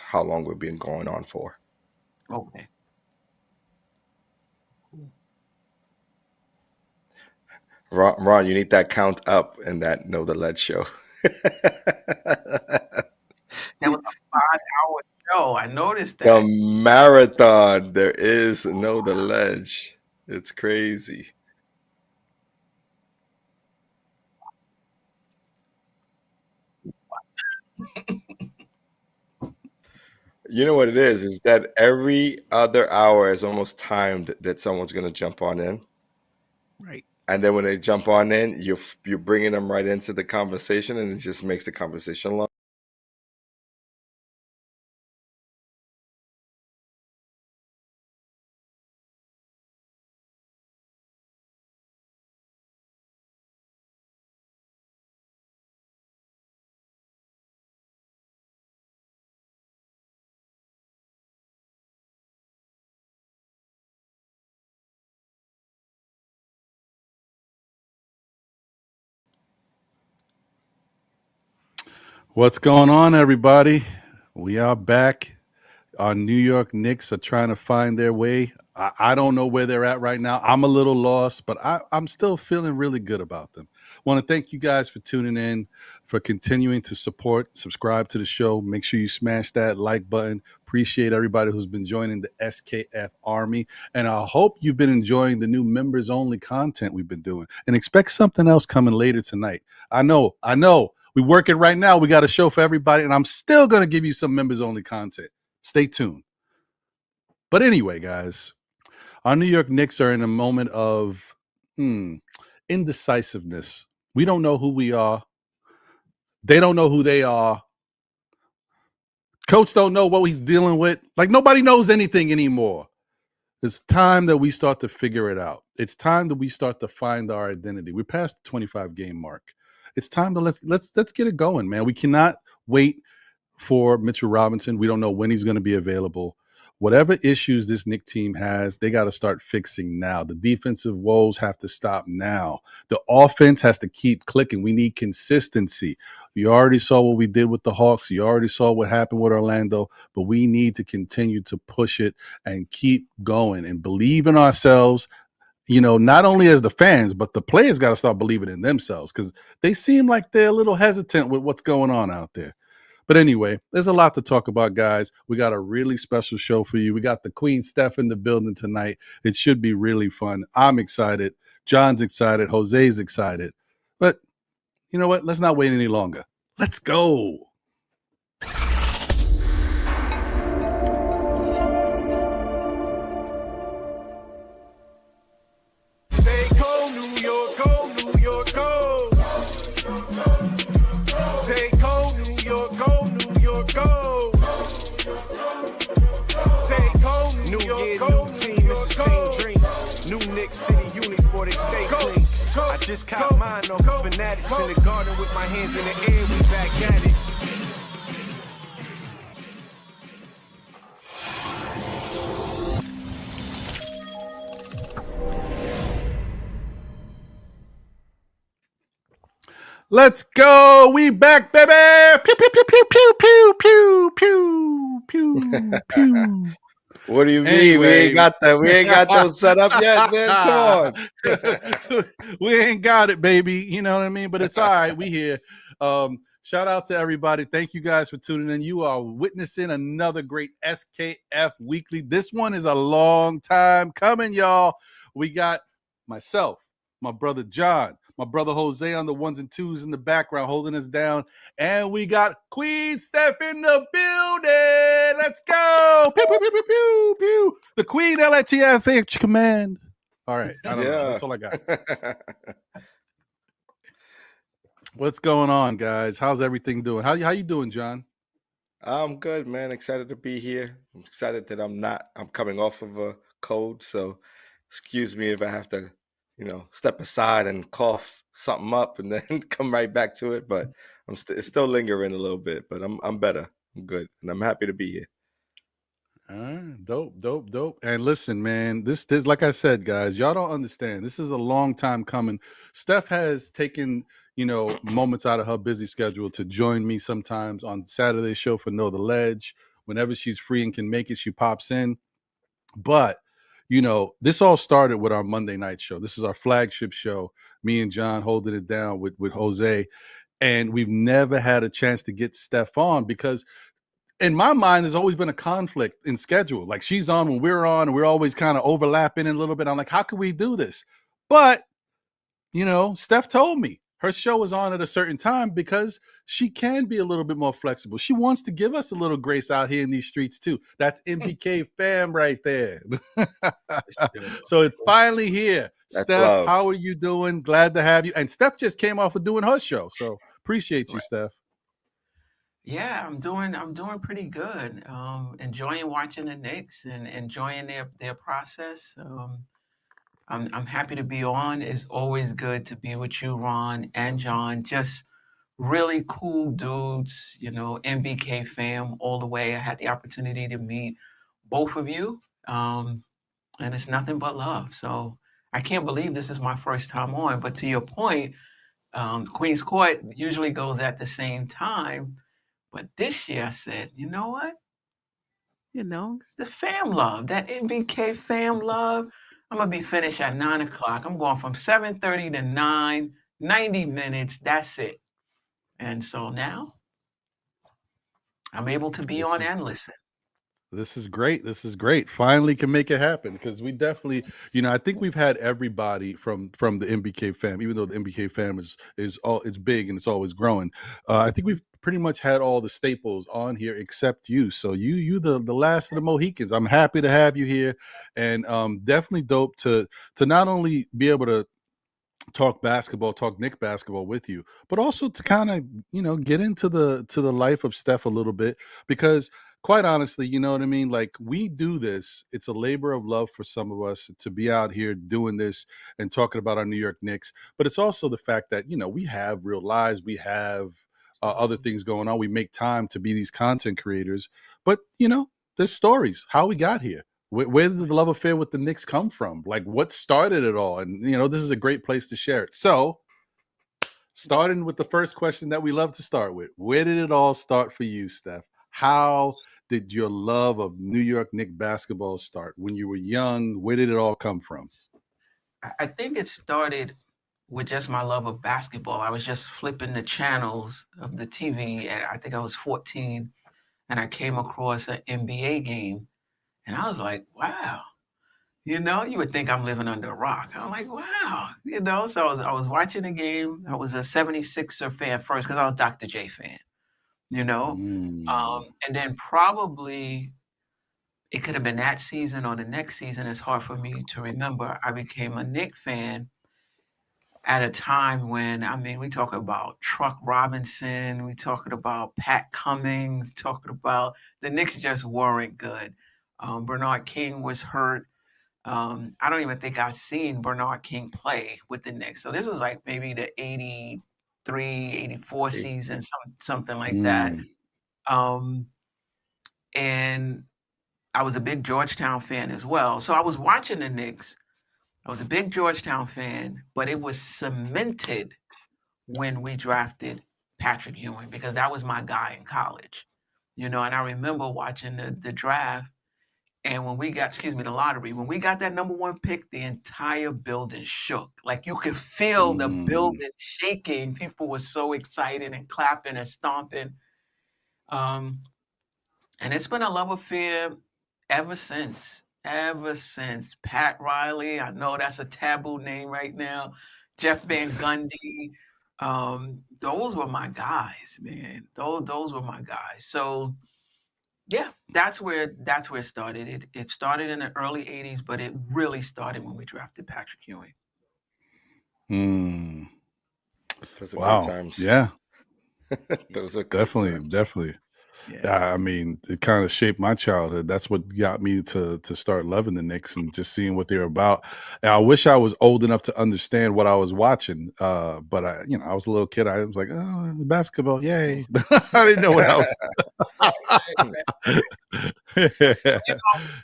how long we've been going on for. Okay. Ron, you need that count up in that Know the Ledge show. That was a 5-hour show. I noticed The that. marathon. There is Know the Ledge. It's crazy. You know what it is that every other hour is almost timed that someone's going to jump on in. Right. And then when they jump on in, you're bringing them right into the conversation, and it just makes the conversation long. What's going on, everybody? We are back. Our New York Knicks are trying to find their way. I don't know where they're at right now. I'm a little lost, but I'm still feeling really good about them. Want to thank you guys for tuning in, for continuing to support, subscribe to the show. Make sure you smash that like button. Appreciate everybody who's been joining the SKF Army. And I hope you've been enjoying the new members only content we've been doing. And expect something else coming later tonight. I know. We work it right now. We got a show for everybody, and I'm still going to give you some members only content. Stay tuned. But anyway, guys, our New York Knicks are in a moment of indecisiveness. We don't know who we are. They don't know who they are. Coach don't know what he's dealing with. Like, nobody knows anything anymore. It's time that we start to figure it out. It's time that we start to find our identity. We're past the 25 game mark. It's time to let's get it going, man. We cannot wait for Mitchell Robinson. We don't know when he's going to be available. Whatever issues this Knicks team has, they got to start fixing now. The defensive woes have to stop now. The offense has to keep clicking. We need consistency. You already saw what we did with the Hawks. You already saw what happened with Orlando, but we need to continue to push it and keep going and believe in ourselves. You know, not only as the fans, but the players got to start believing in themselves, because they seem like they're a little hesitant with what's going on out there. But anyway, there's a lot to talk about, guys. We got a really special show for you. We got the Queen Steph in the building tonight. It should be really fun. I'm excited. John's excited. Jose's excited. But you know what? Let's not wait any longer. Let's go. Say go, New York, go, New York, go. Say go, New York, go, New York, go. Say go, New York, go, new team, it's the same dream. New Knicks City unis, boy, they stay clean. I just caught mine off the fanatics in the garden with my hands in the air, we back at it. Let's go. We back, baby. Pew, pew, pew, pew, pew, pew, pew, pew, pew, pew. What do you mean? Anyway. We ain't got those set up yet, man. Come on. We ain't got it, baby. You know what I mean? But it's all right. We here. Shout out to everybody. Thank you guys for tuning in. You are witnessing another great SKF Weekly. This one is a long time coming, y'all. We got myself, my brother John, my brother Jose on the ones and twos in the background holding us down. And we got Queen Steph in the building. Let's go. Pew, pew, pew, pew, pew, pew. The Queen LATF command. All right. I don't know. That's all I got. What's going on, guys? How's everything doing? How you doing, John? I'm good, man. Excited to be here. I'm excited that I'm coming off of a cold. So excuse me if I have to, step aside and cough something up and then come right back to it. But it's still lingering a little bit, but I'm better. I'm good. And I'm happy to be here. Dope. And listen, man, this like I said, guys, y'all don't understand. This is a long time coming. Steph has taken, moments out of her busy schedule to join me sometimes on Saturday show for Know the Ledge. whenever she's free and can make it, she pops in. But this all started with our Monday night show. This is our flagship show. Me and John holding it down with Jose. And we've never had a chance to get Steph on because in my mind, there's always been a conflict in schedule. Like she's on when we're on, and we're always kind of overlapping a little bit. I'm like, how can we do this? But, Steph told me her show is on at a certain time because she can be a little bit more flexible. She wants to give us a little grace out here in these streets too. That's NBK fam right there. So it's finally here. That's Steph, love. How are you doing? Glad to have you. And Steph just came off of doing her show. So appreciate you, Steph. Yeah, I'm doing pretty good. Enjoying watching the Knicks and enjoying their process. I'm happy to be on. It's always good to be with you, Ron and John. Just really cool dudes, MBK fam all the way. I had the opportunity to meet both of you, and it's nothing but love. So I can't believe this is my first time on. But to your point, Queen's Court usually goes at the same time. But this year I said, you know what? It's the fam love, that NBK fam love. I'm going to be finished at 9 o'clock. I'm going from 7:30 to 9, 90 minutes. That's it. And so now I'm able to be on and listen. This is great. This is great. Finally can make it happen because we definitely, I think we've had everybody from the MBK fam, even though the MBK fam is all, it's big and it's always growing. I think we've pretty much had all the staples on here except you. So you the last of the Mohicans. I'm happy to have you here, and definitely dope to not only be able to talk Knick basketball with you, but also to kind of get into the life of Steph a little bit, because quite honestly, you know what I mean? Like, we do this. It's a labor of love for some of us to be out here doing this and talking about our New York Knicks. But it's also the fact that, we have real lives. We have other things going on. We make time to be these content creators. But, there's stories, how we got here. Where did the love affair with the Knicks come from? Like, what started it all? And, this is a great place to share it. So, starting with the first question that we love to start with, where did it all start for you, Steph? How did your love of New York Knicks basketball start? When you were young, where did it all come from? I think it started with just my love of basketball. I was just flipping the channels of the TV, and I think I was 14, and I came across an NBA game, and I was like, wow. You would think I'm living under a rock. I'm like, wow. So I was watching the game. I was a 76er fan first because I was a Dr. J fan. And then probably it could have been that season or the next season. It's hard for me to remember. I became a Knicks fan at a time when, we talk about Truck Robinson, we talking about Pat Cummings, talking about the Knicks just weren't good. Bernard King was hurt. I don't even think I've seen Bernard King play with the Knicks. So this was like maybe the 83, 84 season, something like that. And I was a big Georgetown fan as well. So I was watching the Knicks. I was a big Georgetown fan, but it was cemented when we drafted Patrick Ewing, because that was my guy in college. And I remember watching the draft. And when we got, the lottery, when we got that number 1 pick, the entire building shook. Like, you could feel the building shaking. People were so excited and clapping and stomping. And it's been a love affair ever since. Pat Riley, I know that's a taboo name right now. Jeff Van Gundy. Those were my guys, man. Those were my guys. So, yeah, that's where it started. It started in the early 80s, but it really started when we drafted Patrick Ewing. Those are Wow. good times. Yeah. Those are definitely. Yeah. It kind of shaped my childhood. That's what got me to start loving the Knicks and just seeing what they're about. And I wish I was old enough to understand what I was watching. But I was a little kid. I was like, oh, basketball, yay! I didn't know what I was.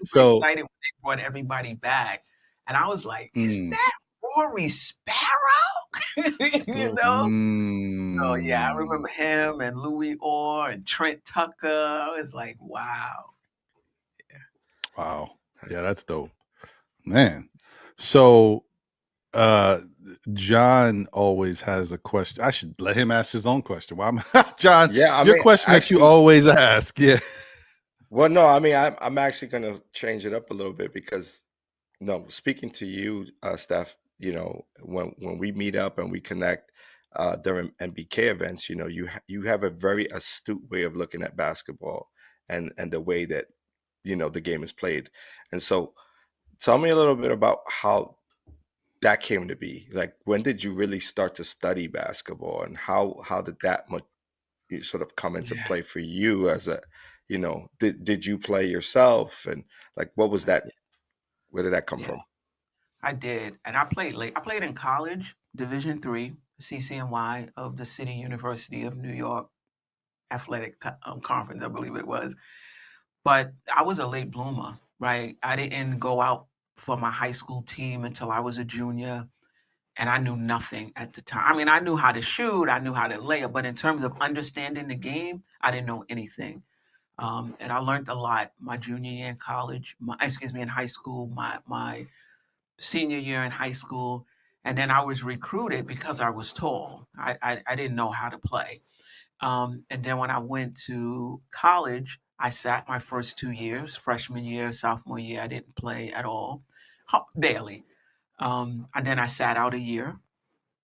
So excited when they brought everybody back, and I was like, "Is that Rory Sparrow, you know? So yeah, I remember him and Louis Orr and Trent Tucker. I was like, wow. Wow. Yeah, that's dope. Man. So John always has a question. I should let him ask his own question. Why John, Yeah, I your mean, question that you actually, always ask. Yeah. well, no, I mean, I'm actually gonna change it up a little bit because, no, speaking to you, Steph, when we meet up and we connect during NBK events, you have a very astute way of looking at basketball and the way that the game is played. And so, tell me a little bit about how that came to be. Like, when did you really start to study basketball, and how did that much sort of come into Yeah, play for you as a, did you play yourself, and like what was I that? did. Where did that come Yeah, from? I did. And I played late. I played in college, Division III, CCNY of the City University of New York Athletic Conference, I believe it was. But I was a late bloomer, right? I didn't go out for my high school team until I was a junior, and I knew nothing at the time. I mean, I knew how to shoot, I knew how to lay up, but in terms of understanding the game, I didn't know anything. And I learned a lot my junior year in college, in high school, my senior year in high school, and then I was recruited because I was tall. I didn't know how to play. And then when I went to college, I sat my first 2 years, freshman year, sophomore year. I didn't play at all, barely. And then I sat out a year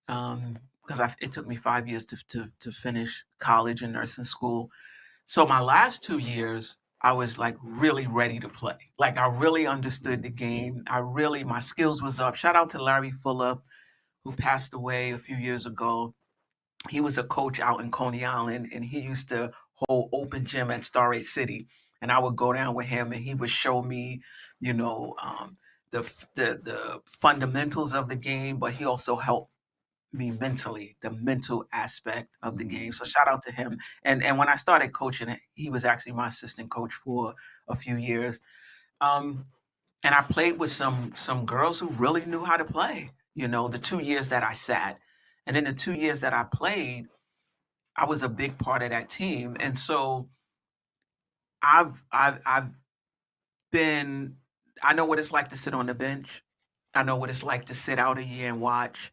because it took me 5 years to finish college and nursing school. So my last 2 years, I was like really ready to play. Like I really understood the game. My skills was up. Shout out to Larry Fuller, who passed away a few years ago. He was a coach out in Coney Island, and he used to hold open gym at Starrett City. And I would go down with him, and he would show me, you know, the fundamentals of the game, but he also helped me mentally, the mental aspect of the game. So shout out to him. And when I started coaching, he was actually my assistant coach for a few years. Um, and I played with some girls who really knew how to play. The 2 years that I sat, and then the 2 years that I played, I was a big part of that team. And so I've been. I know what it's like to sit on the bench. I know what it's like to sit out a year and watch.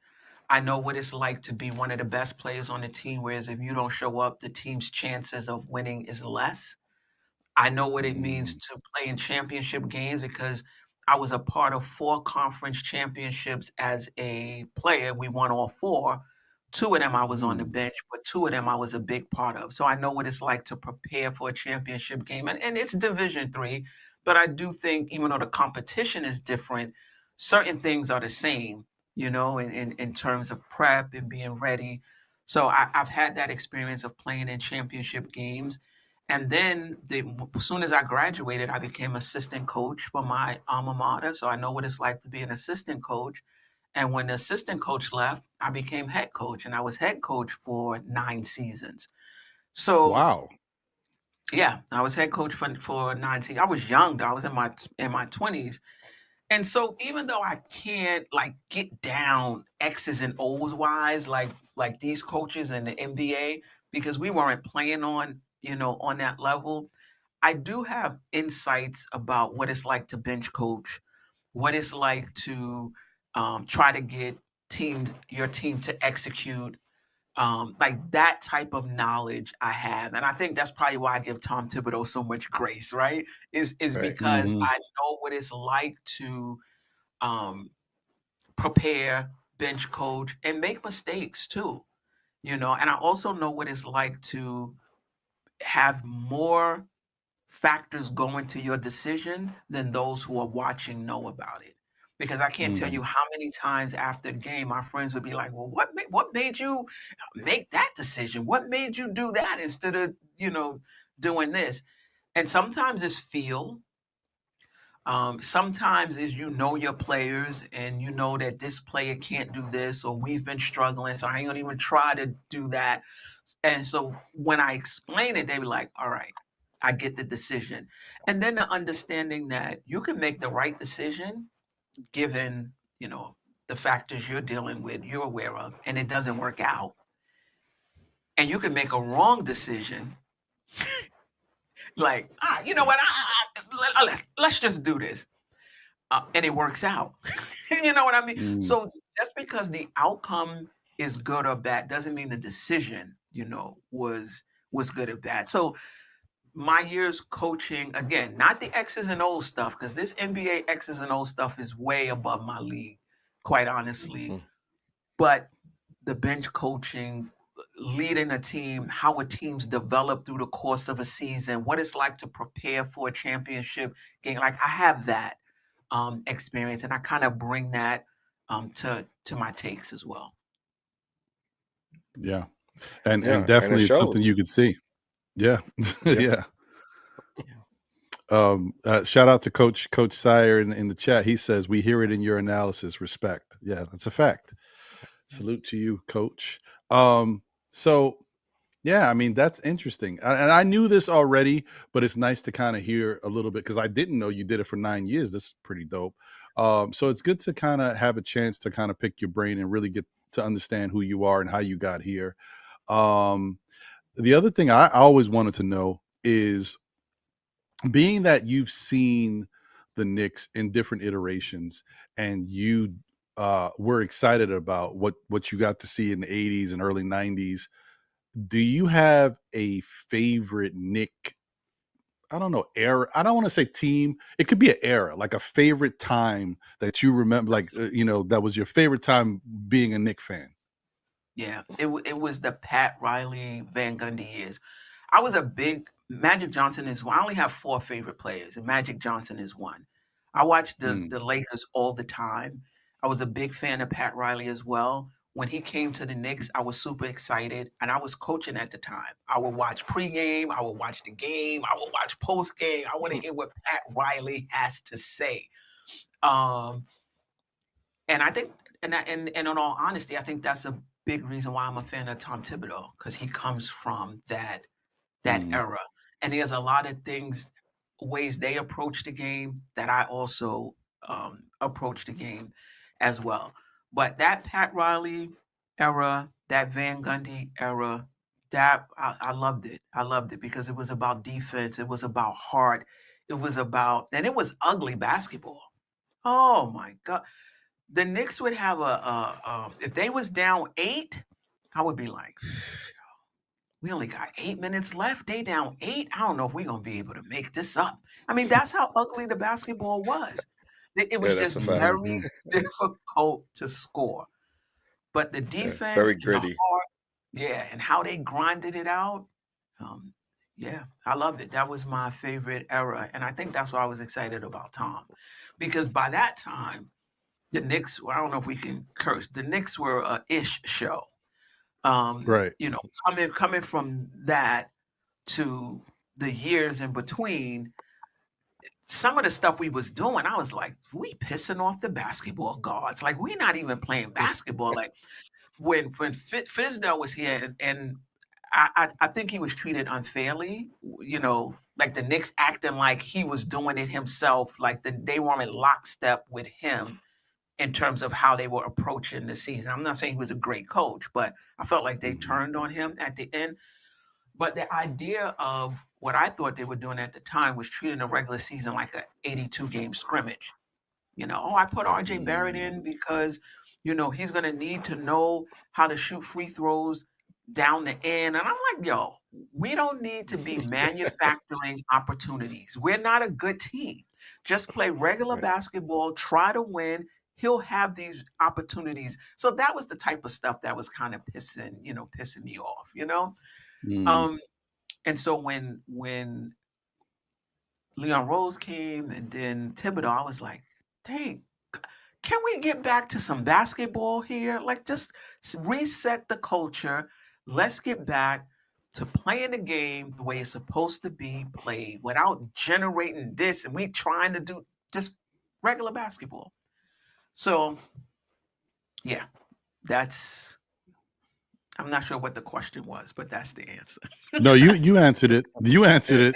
I know what it's like to be one of the best players on the team, whereas if you don't show up, the team's chances of winning is less. I know what it means Mm, to play in championship games because I was a part of 4 conference championships as a player. We won all 4. 2 of them I was on the mm, bench, but 2 of them I was a big part of. So I know what it's like to prepare for a championship game. And it's Division 3, but I do think even though the competition is different, certain things are the same, in terms of prep and being ready. So I've had that experience of playing in championship games. And then as soon as I graduated, I became assistant coach for my alma mater. So I know what it's like to be an assistant coach. And when the assistant coach left, I became head coach, and I was head coach for 9 seasons. So wow. yeah, I was head coach for 9 seasons. I was young though; I was in my 20s. And so even though I can't like get down X's and O's wise like these coaches in the NBA because we weren't playing on that level, I do have insights about what it's like to bench coach, what it's like to try to get your team to execute. Like that type of knowledge I have, and I think that's probably why I give Tom Thibodeau so much grace. Right? Is Right. because Hmm. I know what it's like to um, prepare, bench coach, and make mistakes too. And I also know what it's like to have more factors go into your decision than those who are watching know about it. Because I can't tell Mm, you how many times after a game my friends would be like, "Well, what made you make that decision? What made you do that instead of doing this?" And sometimes it's feel. Sometimes is your players and you know that this player can't do this or we've been struggling, so I ain't gonna even try to do that. And so when I explain it, they be like, all right, I get the decision. And then the understanding that you can make the right decision given, the factors you're dealing with, you're aware of, and it doesn't work out, and you can make a wrong decision, like, you know what, let's just do this, and it works out. You know what I mean? Mm. So just because the outcome is good or bad doesn't mean the decision, was good or bad. So my years coaching, again, not the X's and O's stuff, because this NBA X's and O's stuff is way above my league, quite honestly. Mhm. But the bench coaching, leading a team, how a team's develop through the course of a season, what it's like to prepare for a championship game. Like, I have that experience, and I kind of bring that to my takes as well. Yeah. And Yeah, and it definitely it's something shows. you could see. Yeah. Yeah. Yeah. Shout out to Coach Sire in the chat. He says, we hear it in your analysis. Respect. Yeah, that's a fact. Salute to you, Coach. So yeah, I mean, that's interesting. And I knew this already, but it's nice to kind of hear a little bit, because I didn't know you did it for 9 years. This is pretty dope. So it's good to kind of have a chance to kind of pick your brain and really get to understand who you are and how you got here. The other thing I always wanted to know is, being that you've seen the Knicks in different iterations, and you were excited about what you got to see in the 80s and early 90s, do you have a favorite Knick, I don't know, era? I don't want to say team. It could be an era, like a favorite time that you remember, like, that was your favorite time being a Knick fan. Yeah, it was the Pat Riley, Van Gundy years. I was a big Magic Johnson is one. I only have 4 favorite players, and Magic Johnson is one. I watched the Lakers all the time. I was a big fan of Pat Riley as well. When he came to the Knicks, I was super excited, and I was coaching at the time. I would watch pregame, I would watch the game, I would watch postgame. I want to hear what Pat Riley has to say. And I think, and in all honesty, I think that's a big reason why I'm a fan of Tom Thibodeau, because he comes from that era. And there's a lot of ways they approach the game that I also approach the game as well. But that Pat Riley era, that Van Gundy era, that I loved it. I loved it because it was about defense. It was about heart. It was and it was ugly basketball. Oh my God. The Knicks would have if they was down 8, I would be like, we only got 8 minutes left. They down 8. I don't know if we're going to be able to make this up. I mean, that's how ugly the basketball was. It was just very difficult to score. But the defense, very and gritty. the heart, and how they grinded it out. I loved it. That was my favorite era. And I think that's why I was excited about Tom. Because by that time, the Knicks, I don't know if we can curse, the Knicks were a ish show. Right. Coming from that to the years in between, some of the stuff we was doing, I was like, we pissing off the basketball gods. Like, we're not even playing basketball. Like, when Fizdale was here, and I think he was treated unfairly, like the Knicks acting like he was doing it himself, like they were in lockstep with him in terms of how they were approaching the season. I'm not saying he was a great coach, but I felt like they turned on him at the end. But the idea of what I thought they were doing at the time was treating the regular season like an 82-game scrimmage. I put RJ Barrett in because, he's going to need to know how to shoot free throws down the end. And I'm like, yo, we don't need to be manufacturing opportunities. We're not a good team. Just play regular basketball, try to win. He'll have these opportunities. So that was the type of stuff that was kind of pissing me off, And so when Leon Rose came and then Thibodeau, I was like, dang, can we get back to some basketball here? Like, just reset the culture. Let's get back to playing the game the way it's supposed to be played without generating this. And we trying to do just regular basketball. So, yeah, I'm not sure what the question was, but that's the answer. No, you answered it. You answered it.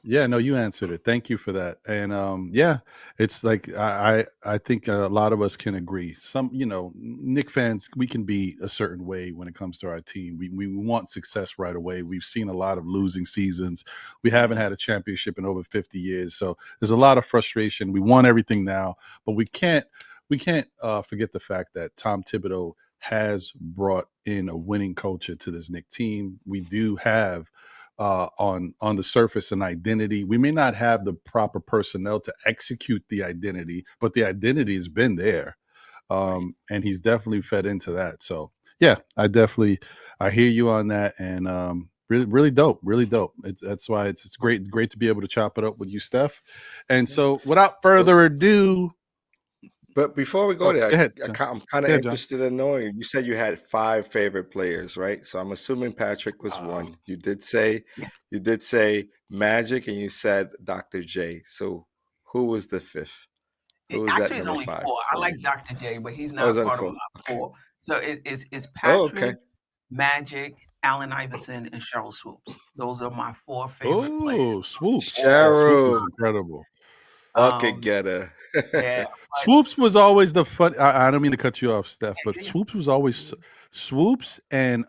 Yeah, no, you answered it. Thank you for that. And yeah, it's like I think a lot of us can agree. Some, Nick fans, we can be a certain way when it comes to our team. We want success right away. We've seen a lot of losing seasons. We haven't had a championship in over 50 years. So there's a lot of frustration. We want everything now, but we can't forget the fact that Tom Thibodeau has brought in a winning culture to this Nick team. We do have on the surface an identity. We may not have the proper personnel to execute the identity, but the identity has been there, and he's definitely fed into that. So yeah, I hear you on that, and really really dope, really dope. That's why it's great to be able to chop it up with you, Steph. And so without further ado, But before we go there, go ahead, John. I'm kind Go of ahead, John. interested in knowing. You said you had 5 favorite players, right? So I'm assuming Patrick was one. You did say Magic, and you said Dr. J. So who was the 5th? Who was that Actually, it's number only 5? 4. I like Dr. J, but he's Oh, not it's only part of 4. my 4. So it's Oh, Patrick, okay. Magic, Allen Iverson, and Cheryl Swoops. Those are my 4 favorite players. Oh, Swoops. Cheryl. Swoops is incredible. Bucket getter. Yeah, Swoops was always the fun. I don't mean to cut you off, Steph, but yeah. Swoops was always Swoops and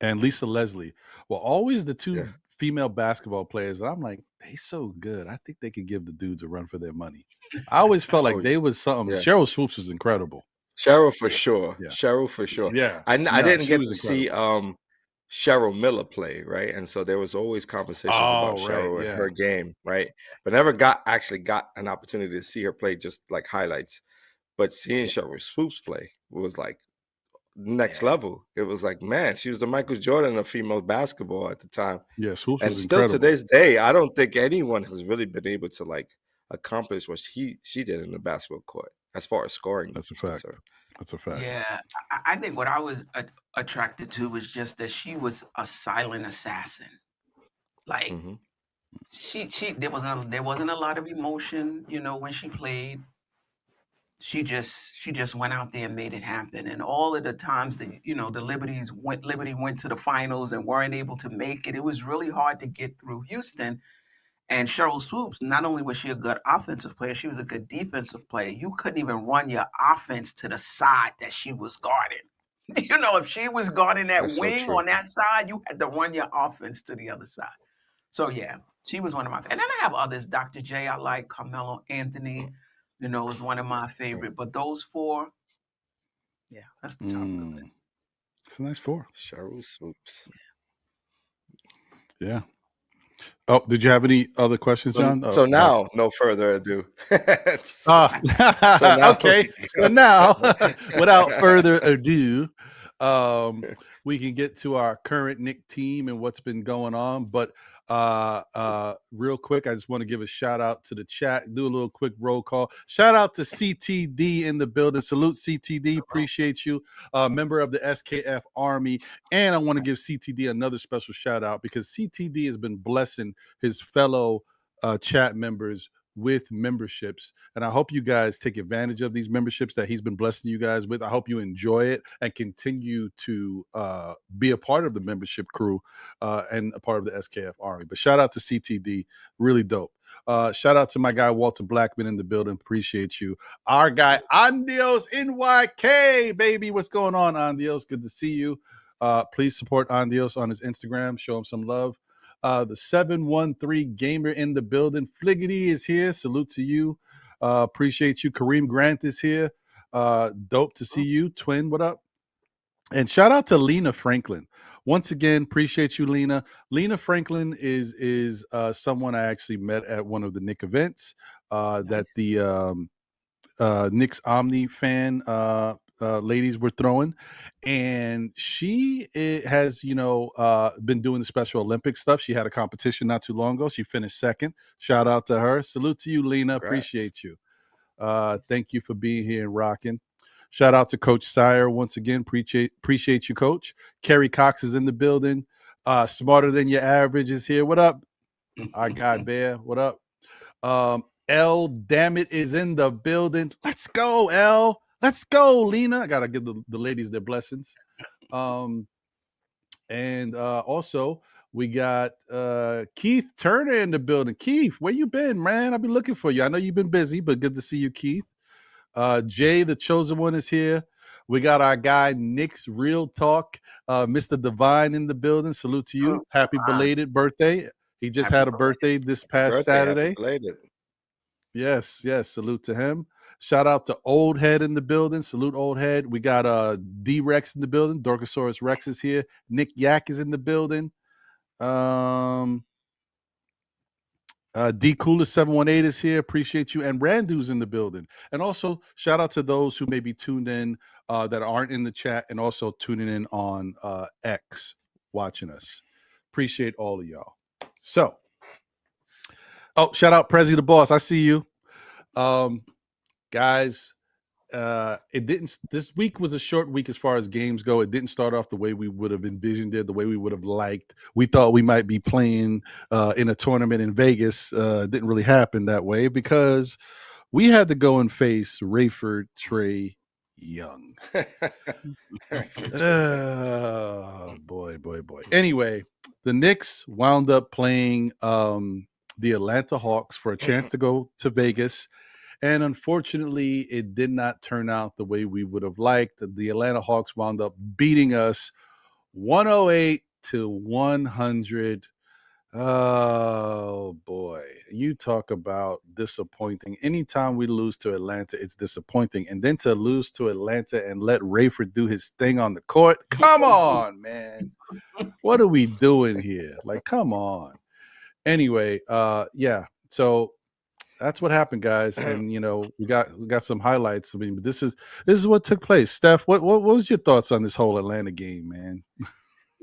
Lisa Leslie were always the 2 Yeah. female basketball players. And I'm like, they so good. I think they could give the dudes a run for their money. I always felt like Oh, they was something. yeah. Cheryl Swoops was incredible. Cheryl for sure. Yeah. Cheryl for sure. Yeah. I No, didn't she get was to see Cheryl Miller play, right? And so there was always conversations about Cheryl and her game, right? But never got an opportunity to see her play, just like highlights. But seeing Cheryl Swoops play was like next level. It was like, man, she was the Michael Jordan of female basketball at the time. Yeah, Swoops And was still incredible. to this day, I don't think anyone has really been able to like accomplish what she did in the basketball court as far as scoring. That's a is fact. concerned. That's a fact. Yeah, I think what I was attracted to was just that she was a silent assassin. Like Mhm. she there wasn't a lot of emotion, when she played. She just went out there and made it happen. And all of the times that the Liberty went to the finals and weren't able to make it, it was really hard to get through Houston. And Cheryl Swoops, not only was she a good offensive player, she was a good defensive player. You couldn't even run your offense to the side that she was guarding. If she was guarding that That's so wing true. on that side, you had to run your offense to the other side. So yeah, she was one of my. And then I have others. Dr. J, I like Carmelo Anthony. Is one of my favorite. But those 4, yeah, that's the top of the list. It's a nice 4. Cheryl Swoops. Yeah. Oh, did you have any other questions, John? So now, no further ado. Okay. So So now, without further ado, we can get to our current Nick team and what's been going on. But real quick, I just want to give a shout out to the chat. Do a little quick roll call. Shout out to CTD in the building. Salute CTD. Appreciate you. Member of the SKF Army. And I want to give CTD another special shout out because CTD has been blessing his fellow chat members with memberships, and I hope you guys take advantage of these memberships that he's been blessing you guys with. I hope you enjoy it and continue to be a part of the membership crew and a part of the SKF Army. But shout out to CTD, really dope. Shout out to my guy Walter Blackman in the building. Appreciate you. Our guy Andios NYK, baby. What's going on, Andios? Good to see you. Please support Andios on his Instagram. Show him some love. The 713 gamer in the building. Fliggity is here. Salute to you. Appreciate you. Kareem Grant is here. Dope to see you. Twin, what up? And shout out to Lena Franklin. Once again, appreciate you, Lena. Lena Franklin is someone I actually met at one of the Knick events that the Knicks Omni fan ladies were throwing, and she has been doing the Special Olympics stuff. She had a competition not too long ago. She finished 2nd. Shout out to her. Salute to you, Lena. Congrats. Appreciate you. Thank you for being here and rocking. Shout out to Coach Sire once again. Appreciate you, Coach. Kerry Cox is in the building. Smarter than your average is here. What up? Our guy Bear. What up? L Dammit is in the building. Let's go, L. Let's go, Lena. I gotta give the ladies their blessings. And also We got Keith Turner in the building. Keith, where you been, man? I've been looking for you. I know you've been busy, but good to see you, Keith. Jay, the chosen one, is here. We got our guy, Knicks Real Talk, Mr. Divine in the building. Salute to you. Happy belated birthday. He just had a birthday this past Saturday. Happy belated. Yes, yes. Salute to him. Shout out to Old Head in the building. Salute Old Head. We got D-Rex in the building. Dorkosaurus Rex is here. Nick Yak is in the building. D Cooler 718 is here. Appreciate you. And Randu's in the building. And also shout out to those who may be tuned in that aren't in the chat and also tuning in on X watching us. Appreciate all of y'all. So, shout out Prezi the Boss. I see you. Guys, this week was a short week as far as games go. It didn't start off the way we would have envisioned it, the way we would have liked. We thought we might be playing in a tournament in Vegas. It didn't really happen that way because we had to go and face Rayford Trey Young. Boy. Anyway, the Knicks wound up playing the Atlanta Hawks for a chance to go to Vegas. And unfortunately, it did not turn out the way we would have liked. The Atlanta Hawks wound up beating us 108-100. Oh, boy. You talk about disappointing. Anytime we lose to Atlanta, it's disappointing. And then to lose to Atlanta and let Rayford do his thing on the court. Come on, man. What are we doing here? Like, come on. Anyway, yeah. So that's what happened, guys, and we got some highlights. I mean, but this is what took place. Steph, what was your thoughts on this whole Atlanta game, man?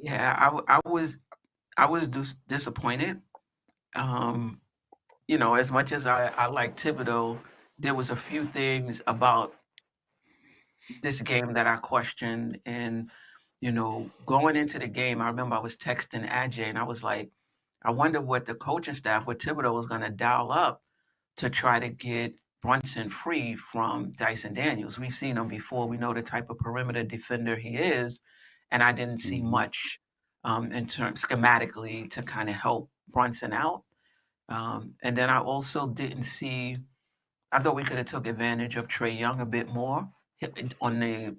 Yeah, I was disappointed. As much as I like Thibodeau, there was a few things about this game that I questioned. And going into the game, I remember I was texting Ajay, and I was like, I wonder what the coaching staff, what Thibodeau was going to dial up to try to get Brunson free from Dyson Daniels. We've seen him before. We know the type of perimeter defender he is. And I didn't see much in terms schematically to kind of help Brunson out. And then I also didn't see, I thought we could have took advantage of Trey Young a bit more on the,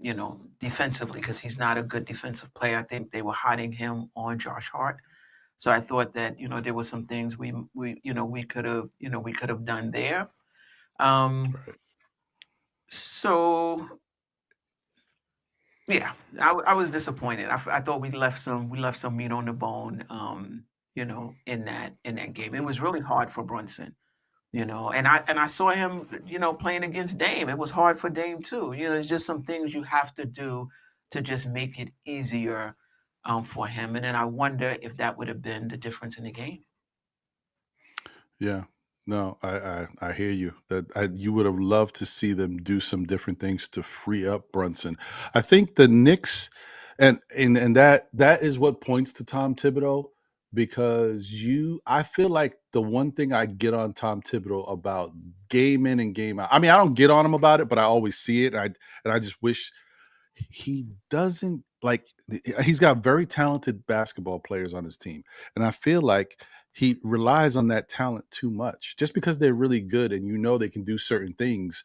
defensively, because he's not a good defensive player. I think they were hiding him on Josh Hart. So I thought that there were some things we could have done there. So yeah, I was disappointed. I thought we left some meat on the bone. In that game, it was really hard for Brunson. And I saw him playing against Dame. It was hard for Dame too. It's just some things you have to do to just make it easier for him. And then I wonder if that would have been the difference in the game. Yeah, no, I hear you. That you would have loved to see them do some different things to free up Brunson. I think the Knicks, and that is what points to Tom Thibodeau, because I feel like the one thing I get on Tom Thibodeau about game in and game out. I mean, I don't get on him about it, but I always see it, and I just wish he doesn't. Like, he's got very talented basketball players on his team. And I feel like he relies on that talent too much. Just because they're really good and they can do certain things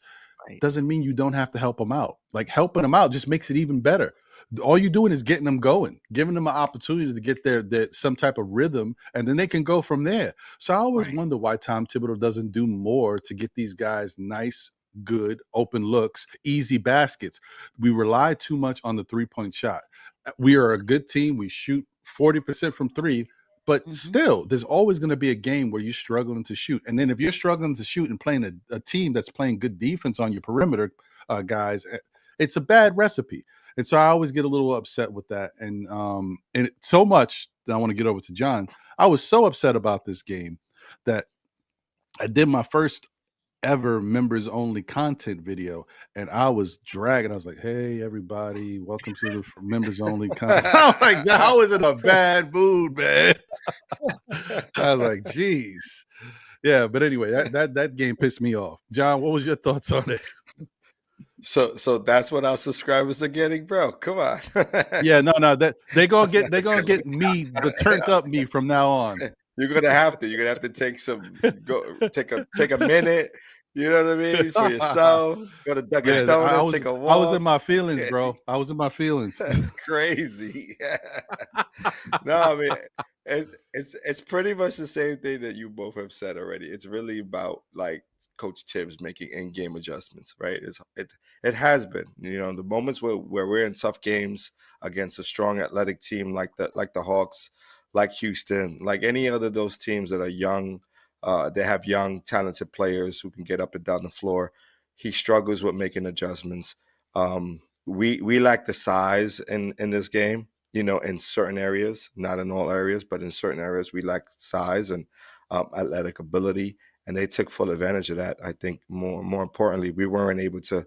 doesn't mean you don't have to help them out. Like, helping them out just makes it even better. All you're doing is getting them going, giving them an opportunity to get their some type of rhythm, and then they can go from there. So I always wonder why Tom Thibodeau doesn't do more to get these guys nice, good, open looks, easy baskets. We rely too much on the three-point shot. We are a good team. We shoot 40% from three, but still, there's always going to be a game where you're struggling to shoot. And then if you're struggling to shoot and playing a team that's playing good defense on your perimeter, guys, it's a bad recipe. And so I always get a little upset with that. And so much that I want to get over to John. I was so upset about this game that I did my first ever members only content video, and I was dragging. I was like, hey everybody, welcome to the members only content. I was like, I was in a bad mood, man. I was like, geez. Yeah, but anyway, that game pissed me off. John, what was your thoughts on it? So that's what our subscribers are getting, bro. Come on. Yeah, no, that they're gonna get me, the turned up me from now on. You're gonna have to. You're gonna have to take a minute. You know what I mean, for yourself. Go to Dunkin' Yeah, Donuts, take a I was in walk. my feelings, bro. I was in my feelings. That's crazy. No, I mean it's pretty much the same thing that you both have said already. It's really about like Coach Tibbs making in-game adjustments, right? It has been, the moments where we're in tough games against a strong athletic team like the Hawks, like Houston, like any other of those teams that are young. They have young, talented players who can get up and down the floor. He struggles with making adjustments. We lack the size in this game, in certain areas, not in all areas, but in certain areas we lack size and athletic ability, and they took full advantage of that. I think more importantly, we weren't able to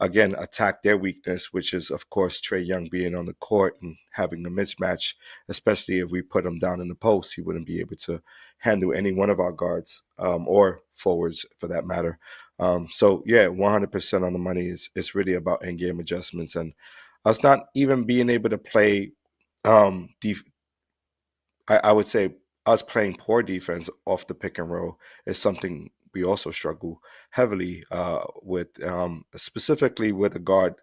again attack their weakness, which is of course Trae Young being on the court and having a mismatch. Especially if we put him down in the post, he wouldn't be able to handle any one of our guards or forwards for that matter. So yeah, 100% on the money. It's really about in-game adjustments and us not even being able to play. I would say us playing poor defense off the pick and roll is something we also struggle heavily with, specifically with a guard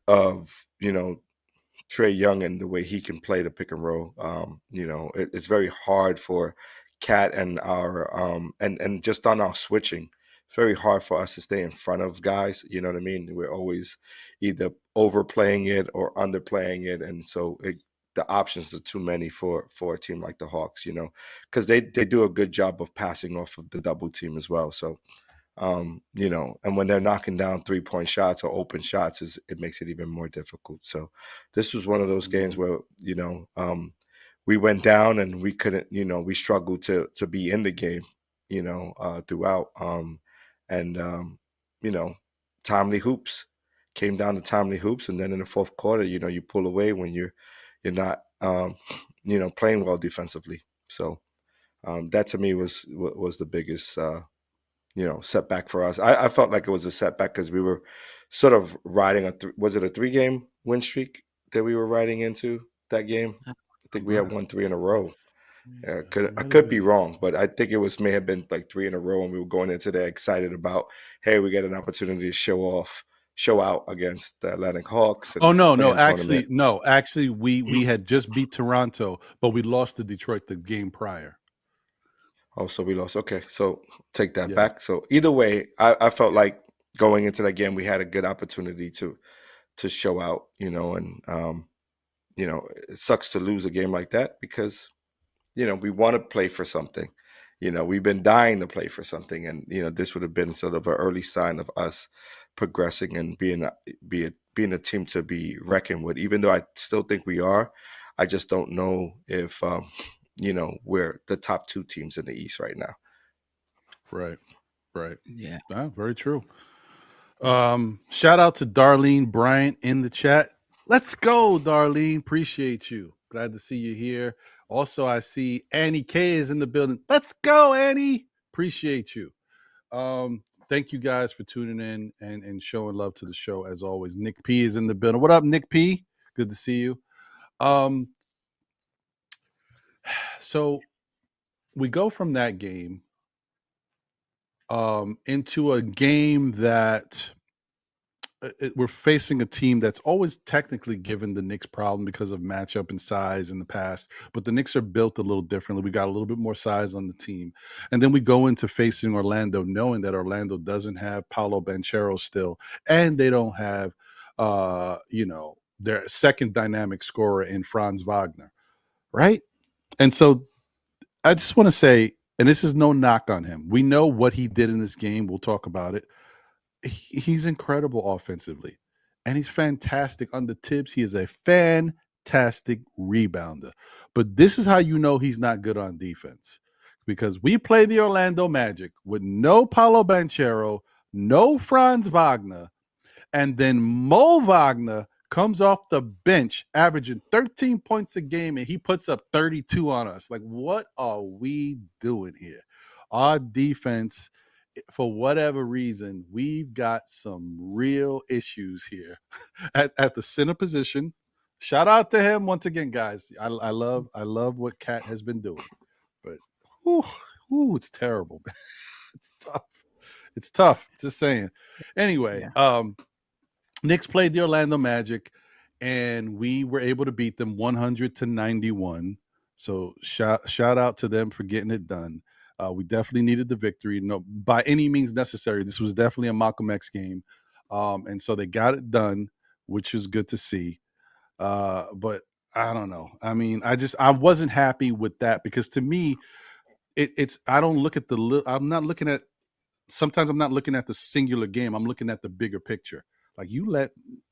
of Trae Young and the way he can play the pick and roll. It's very hard for Cat and our and just on our switching. It's very hard for us to stay in front of guys. You know what I mean? We're always either overplaying it or underplaying it, and so the options are too many for a team like the Hawks. Because they do a good job of passing off of the double team as well. So and when they're knocking down 3-point shots or open shots, it makes it even more difficult. So this was one of those games where, we went down and we couldn't, we struggled to be in the game, throughout. Timely hoops came down to timely hoops. And then in the fourth quarter, you pull away when you're not, playing well defensively. So that to me was the biggest, setback for us. I felt like it was a setback because we were sort of riding was it a 3-game win streak that we were riding into that game? I think we had won 3 in a row. I could be wrong, but I think it may have been like 3 in a row, and we were going into there excited about, hey, we get an opportunity to show out against the Atlantic Hawks. Oh no, actually, we had just beat Toronto, but we lost to Detroit the game prior. Oh, so we lost. Okay, so take that back. So either way, I felt like going into that game, we had a good opportunity to show out, and it sucks to lose a game like that because, we want to play for something. We've been dying to play for something, and this would have been sort of an early sign of us progressing and being a team to be reckoned with. Even though I still think we are, I just don't know if we're the top 2 teams in the East right now. Right. Yeah. Very true. Shout out to Darlene Bryant in the chat. Let's go, Darlene. Appreciate you. Glad to see you here. Also, I see Annie K is in the building. Let's go, Annie. Appreciate you. Thank you guys for tuning in and showing love to the show as always. Nick P is in the building. What up, Nick P? Good to see you. So we go from that game into a game that we're facing a team that's always technically given the Knicks problem because of matchup and size in the past, but the Knicks are built a little differently. We got a little bit more size on the team. And then we go into facing Orlando knowing that Orlando doesn't have Paolo Banchero still, and they don't have, their second dynamic scorer in Franz Wagner, right? And so I just want to say, and this is no knock on him. We know what he did in this game. We'll talk about it. He's incredible offensively, and he's fantastic under Tibbs. He is a fantastic rebounder. But this is how you know he's not good on defense, because we play the Orlando Magic with no Paolo Banchero, no Franz Wagner, and then Mo Wagner comes off the bench averaging 13 points a game, and he puts up 32 on us. Like, what are we doing here? Our defense for whatever reason, we've got some real issues here at the center position. Shout out to him once again, guys. I love what Cat has been doing, but it's terrible. It's tough. It's tough. Just saying. Anyway, Knicks played the Orlando Magic, and we were able to beat them 100-91. So shout out to them for getting it done. We definitely needed the victory. No, by any means necessary. This was definitely a Malcolm X game, and so they got it done, which is good to see. But I don't know. I mean, I wasn't happy with that because to me, it's I don't look at I'm not looking at. Sometimes I'm not looking at the singular game. I'm looking at the bigger picture. Like you let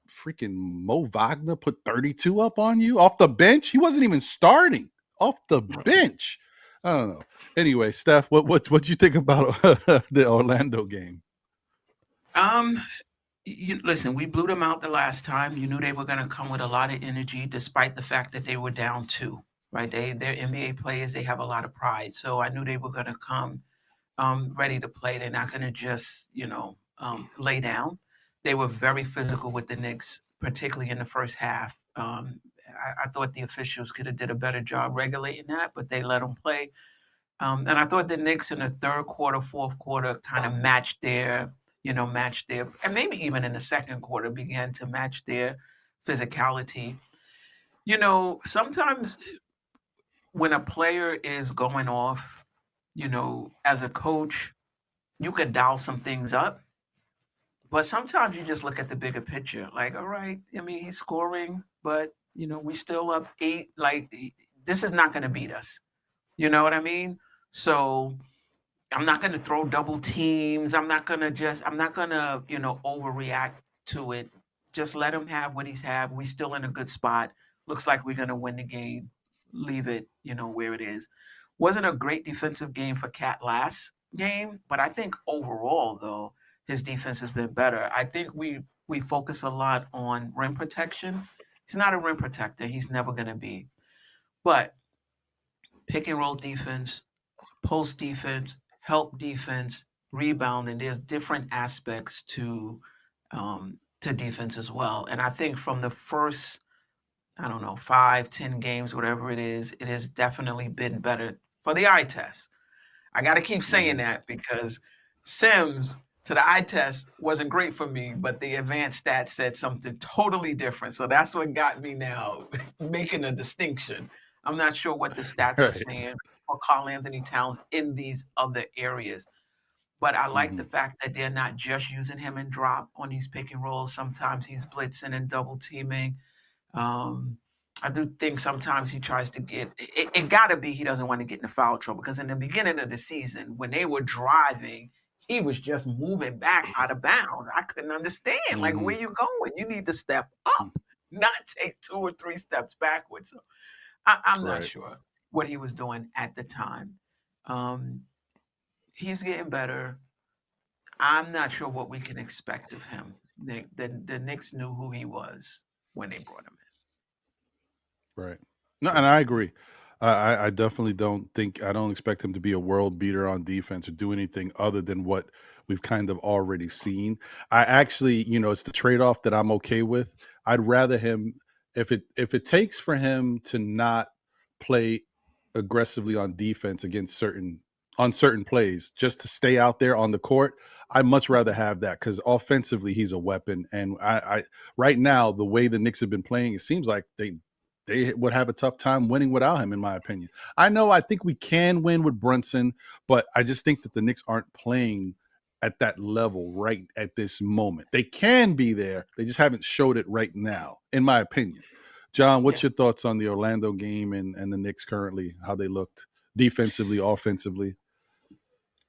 freaking Mo Wagner put 32 up on you off the bench. He wasn't even starting off the bench. I don't know. Anyway, Steph, what you think about the Orlando game? Listen, we blew them out the last time. You knew they were going to come with a lot of energy, despite the fact that they were down 2. Right? They're NBA players. They have a lot of pride. So I knew they were going to come ready to play. They're not going to just lay down. They were very physical with the Knicks, particularly in the first half. I thought the officials could have did a better job regulating that, but they let them play. And I thought the Knicks in the third quarter, fourth quarter kind of matched their, and maybe even in the second quarter began to match their physicality. Sometimes when a player is going off, as a coach, you can dial some things up. But sometimes you just look at the bigger picture. Like, all right, I mean, he's scoring, but, we still up 8. Like, this is not going to beat us. You know what I mean? So I'm not going to throw double teams. I'm not going to, overreact to it. Just let him have what he's had. We still in a good spot. Looks like we're going to win the game. Leave it, where it is. Wasn't a great defensive game for Cat last game, but I think overall, though, his defense has been better. I think we focus a lot on rim protection. He's not a rim protector. He's never going to be. But pick and roll defense, post defense, help defense, rebounding, there's different aspects to defense as well. And I think from the first, 5-10 games, whatever it has definitely been better for the eye test. I got to keep saying that because Sims to the eye test wasn't great for me, but the advanced stats said something totally different. So that's what got me now making a distinction. I'm not sure what the stats are saying for Karl Anthony Towns in these other areas. But I like the fact that they're not just using him in drop on these pick and rolls. Sometimes he's blitzing and double teaming. I do think sometimes he tries to get it got to be he doesn't want to get in foul trouble because in the beginning of the season, when they were driving, he was just moving back out of bounds. I couldn't understand. Like, where you going? You need to step up, not take 2 or 3 steps backwards. So I'm not sure what he was doing at the time. He's getting better. I'm not sure what we can expect of him. The Knicks knew who he was when they brought him in. Right. No, and I agree. I definitely don't expect him to be a world beater on defense or do anything other than what we've kind of already seen. I actually, it's the trade-off that I'm okay with. I'd rather him, if it takes for him to not play aggressively on defense against certain plays, just to stay out there on the court, I'd much rather have that because offensively he's a weapon. And I right now, the way the Knicks have been playing, it seems like they would have a tough time winning without him, in my opinion. I think we can win with Brunson, but I just think that the Knicks aren't playing at that level right at this moment. They can be there. They just haven't showed it right now, in my opinion. John, what's your thoughts on the Orlando game and the Knicks currently, how they looked defensively, offensively?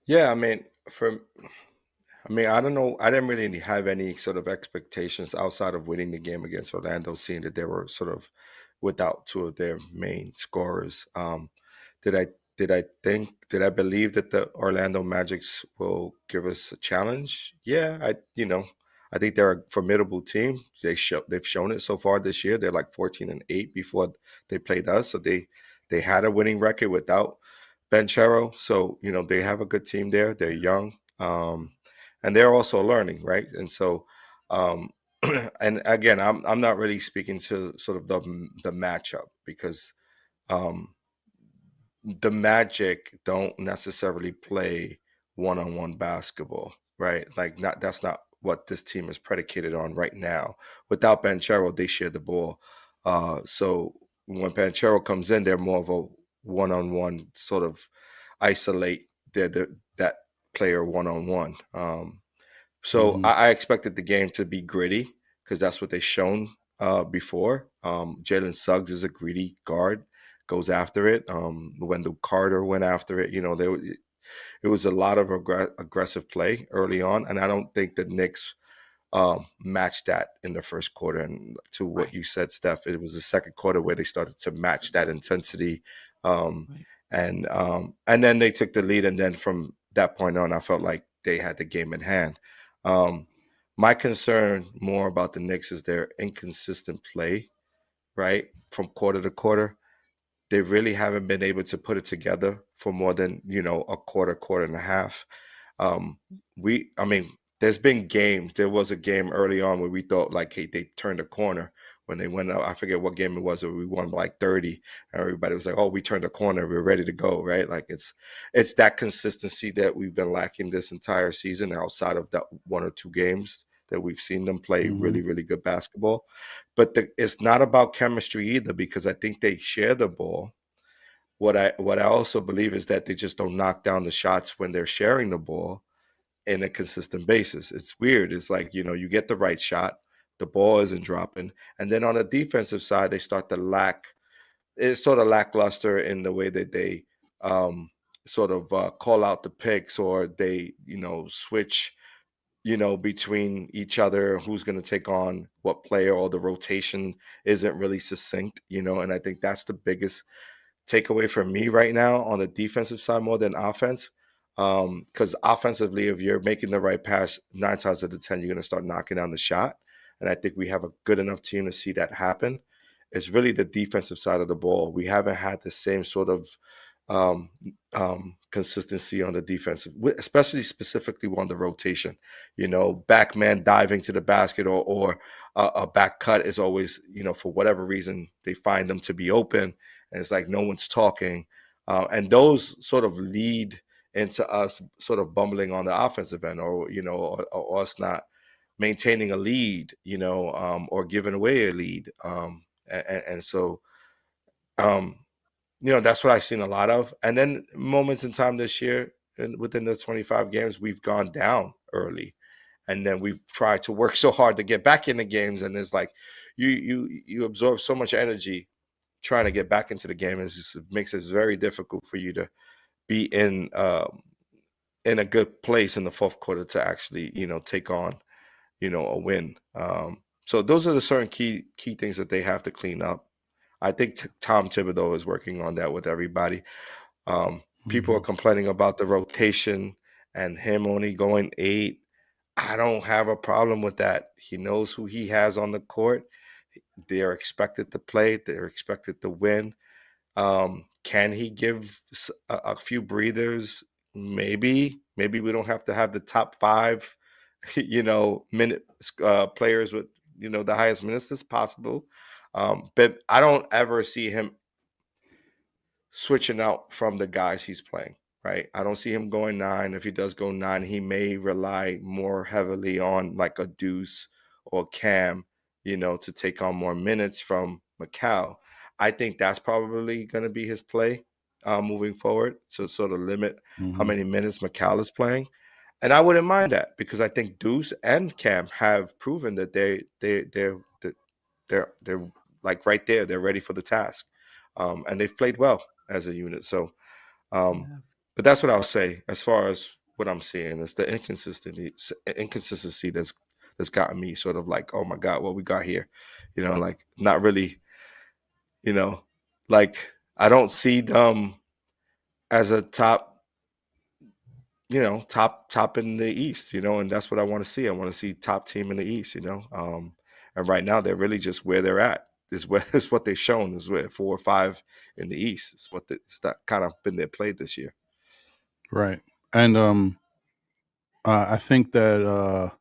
Yeah, I don't know. I didn't really have any sort of expectations outside of winning the game against Orlando, seeing that they were sort of without 2 of their main scorers. Did I believe that the Orlando Magics will give us a challenge? Yeah, I think they're a formidable team. They've shown it so far this year. They're like 14-8 before they played us. So they had a winning record without Banchero. So, they have a good team there. They're young. And they're also learning, right? And so, and again, I'm not really speaking to sort of the matchup because the Magic don't necessarily play one-on-one basketball, right? Like that's not what this team is predicated on right now. Without Banchero, they share the ball. So when Banchero comes in, they're more of a one-on-one sort of isolate that player one-on-one. So Mm-hmm. I expected the game to be gritty because that's what they've shown before. Jalen Suggs is a greedy guard, goes after it. Wendell Carter went after it. It was a lot of aggressive play early on, and I don't think the Knicks matched that in the first quarter. And to what Right. you said, Steph, it was the second quarter where they started to match that intensity. Um, Right. and then they took the lead, and then from that point on, I felt like they had the game in hand. Um, my concern more about the Knicks is their inconsistent play, right, from quarter to quarter. They really haven't been able to put it together for more than a quarter and a half. Um, I mean, there's been games. There was a game early on where we thought like, hey, they turned a corner when they went up. I forget what game it was, where we won by like 30. And everybody was like, oh, we turned a corner. We're ready to go, right? Like it's that consistency that we've been lacking this entire season outside of that one or two games that we've seen them play Mm-hmm. really, really good basketball. But it's not about chemistry either because I think they share the ball. What I also believe is that they just don't knock down the shots when they're sharing the ball in a consistent basis. It's weird. It's like, you get the right shot, the ball isn't dropping. And then on the defensive side, they start to lack. It's sort of lackluster in the way that they sort of call out the picks, or they, switch, between each other, who's going to take on what player, or the rotation isn't really succinct, and I think that's the biggest takeaway for me right now on the defensive side more than offense. Because offensively, if you're making the right pass, 9 times out of 10, you're going to start knocking down the shot. And I think we have a good enough team to see that happen. It's really the defensive side of the ball. We haven't had the same sort of um, consistency on the defensive, especially specifically on the rotation. Back man diving to the basket, or a back cut is always, for whatever reason, they find them to be open, and it's like no one's talking. And those sort of lead into us sort of bumbling on the offensive end, or us not maintaining a lead, or giving away a lead. And so, um, that's what I've seen a lot of. And then moments in time this year, and within the 25 games, we've gone down early. And then we've tried to work so hard to get back in the games. And it's like you absorb so much energy trying to get back into the game. It makes it very difficult for you to be in a good place in the fourth quarter to actually, take on, a win. So those are the certain key things that they have to clean up. I think Tom Thibodeau is working on that with everybody. People are Mm-hmm. complaining about the rotation and him only going 8. I don't have a problem with that. He knows who he has on the court. They are expected to play. They're expected to win. Can he give a few breathers? Maybe. Maybe we don't have to have the top 5, minute players with, the highest minutes as possible. But I don't ever see him switching out from the guys he's playing, right? I don't see him going 9. If he does go 9, he may rely more heavily on like a Deuce or Cam, to take on more minutes from Macau. I think that's probably going to be his play moving forward, to sort of limit how Mm-hmm. many minutes Macau is playing. And I wouldn't mind that because I think Deuce and Cam have proven that they're like right there. They're ready for the task, and they've played well as a unit. So, um, Yeah. but that's what I'll say as far as what I'm seeing is the inconsistency that's gotten me sort of like, oh my God, what we got here, like not really, you know, like I don't see them as a top, top in the East, and that's what I want to see. I want to see top team in the East, and right now they're really just where they're at. Is what they've shown is where 4 or 5 in the East. It's that kind of been their play this year. Right. And I think that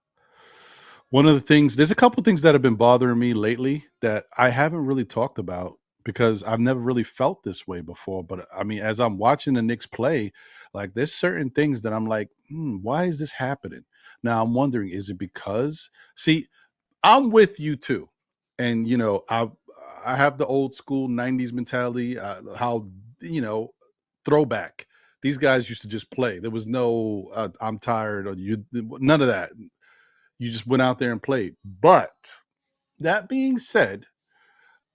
one of the things, there's a couple things that have been bothering me lately that I haven't really talked about because I've never really felt this way before. But I mean, as I'm watching the Knicks play, like there's certain things that I'm like, why is this happening? Now I'm wondering, is it because, see, I'm with you too. And, you know, I have the old school 90s mentality, how, you know, throwback. These guys used to just play. There was no, I'm tired or you, none of that. You just went out there and played. But that being said,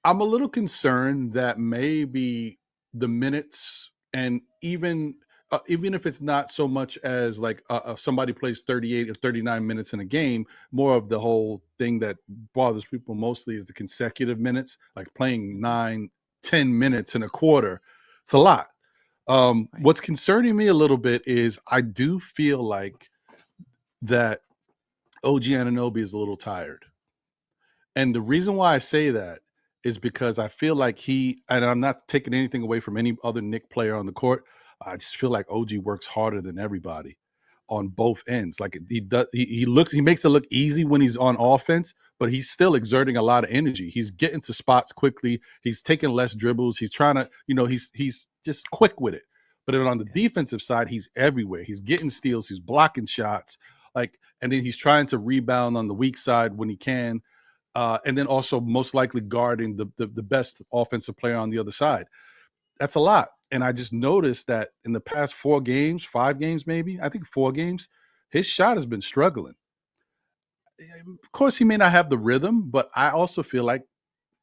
I'm a little concerned that maybe the minutes and even if it's not so much as like somebody plays 38 or 39 minutes in a game, more of the whole thing that bothers people mostly is the consecutive minutes, like playing 9-10 minutes in a quarter. It's a lot. Right. What's concerning me a little bit is I do feel like that OG Anunoby is a little tired. And the reason why I say that is because I feel like and I'm not taking anything away from any other Knick player on the court. I just feel like OG works harder than everybody on both ends. Like he makes it look easy when he's on offense, but he's still exerting a lot of energy. He's getting to spots quickly. He's taking less dribbles. He's trying to, he's just quick with it. But then on the defensive side, he's everywhere. He's getting steals. He's blocking shots. And then he's trying to rebound on the weak side when he can. And then also most likely guarding the best offensive player on the other side. That's a lot. And I just noticed that in the past 4 games, 5 games maybe, I think 4 games, his shot has been struggling. Of course, he may not have the rhythm, but I also feel like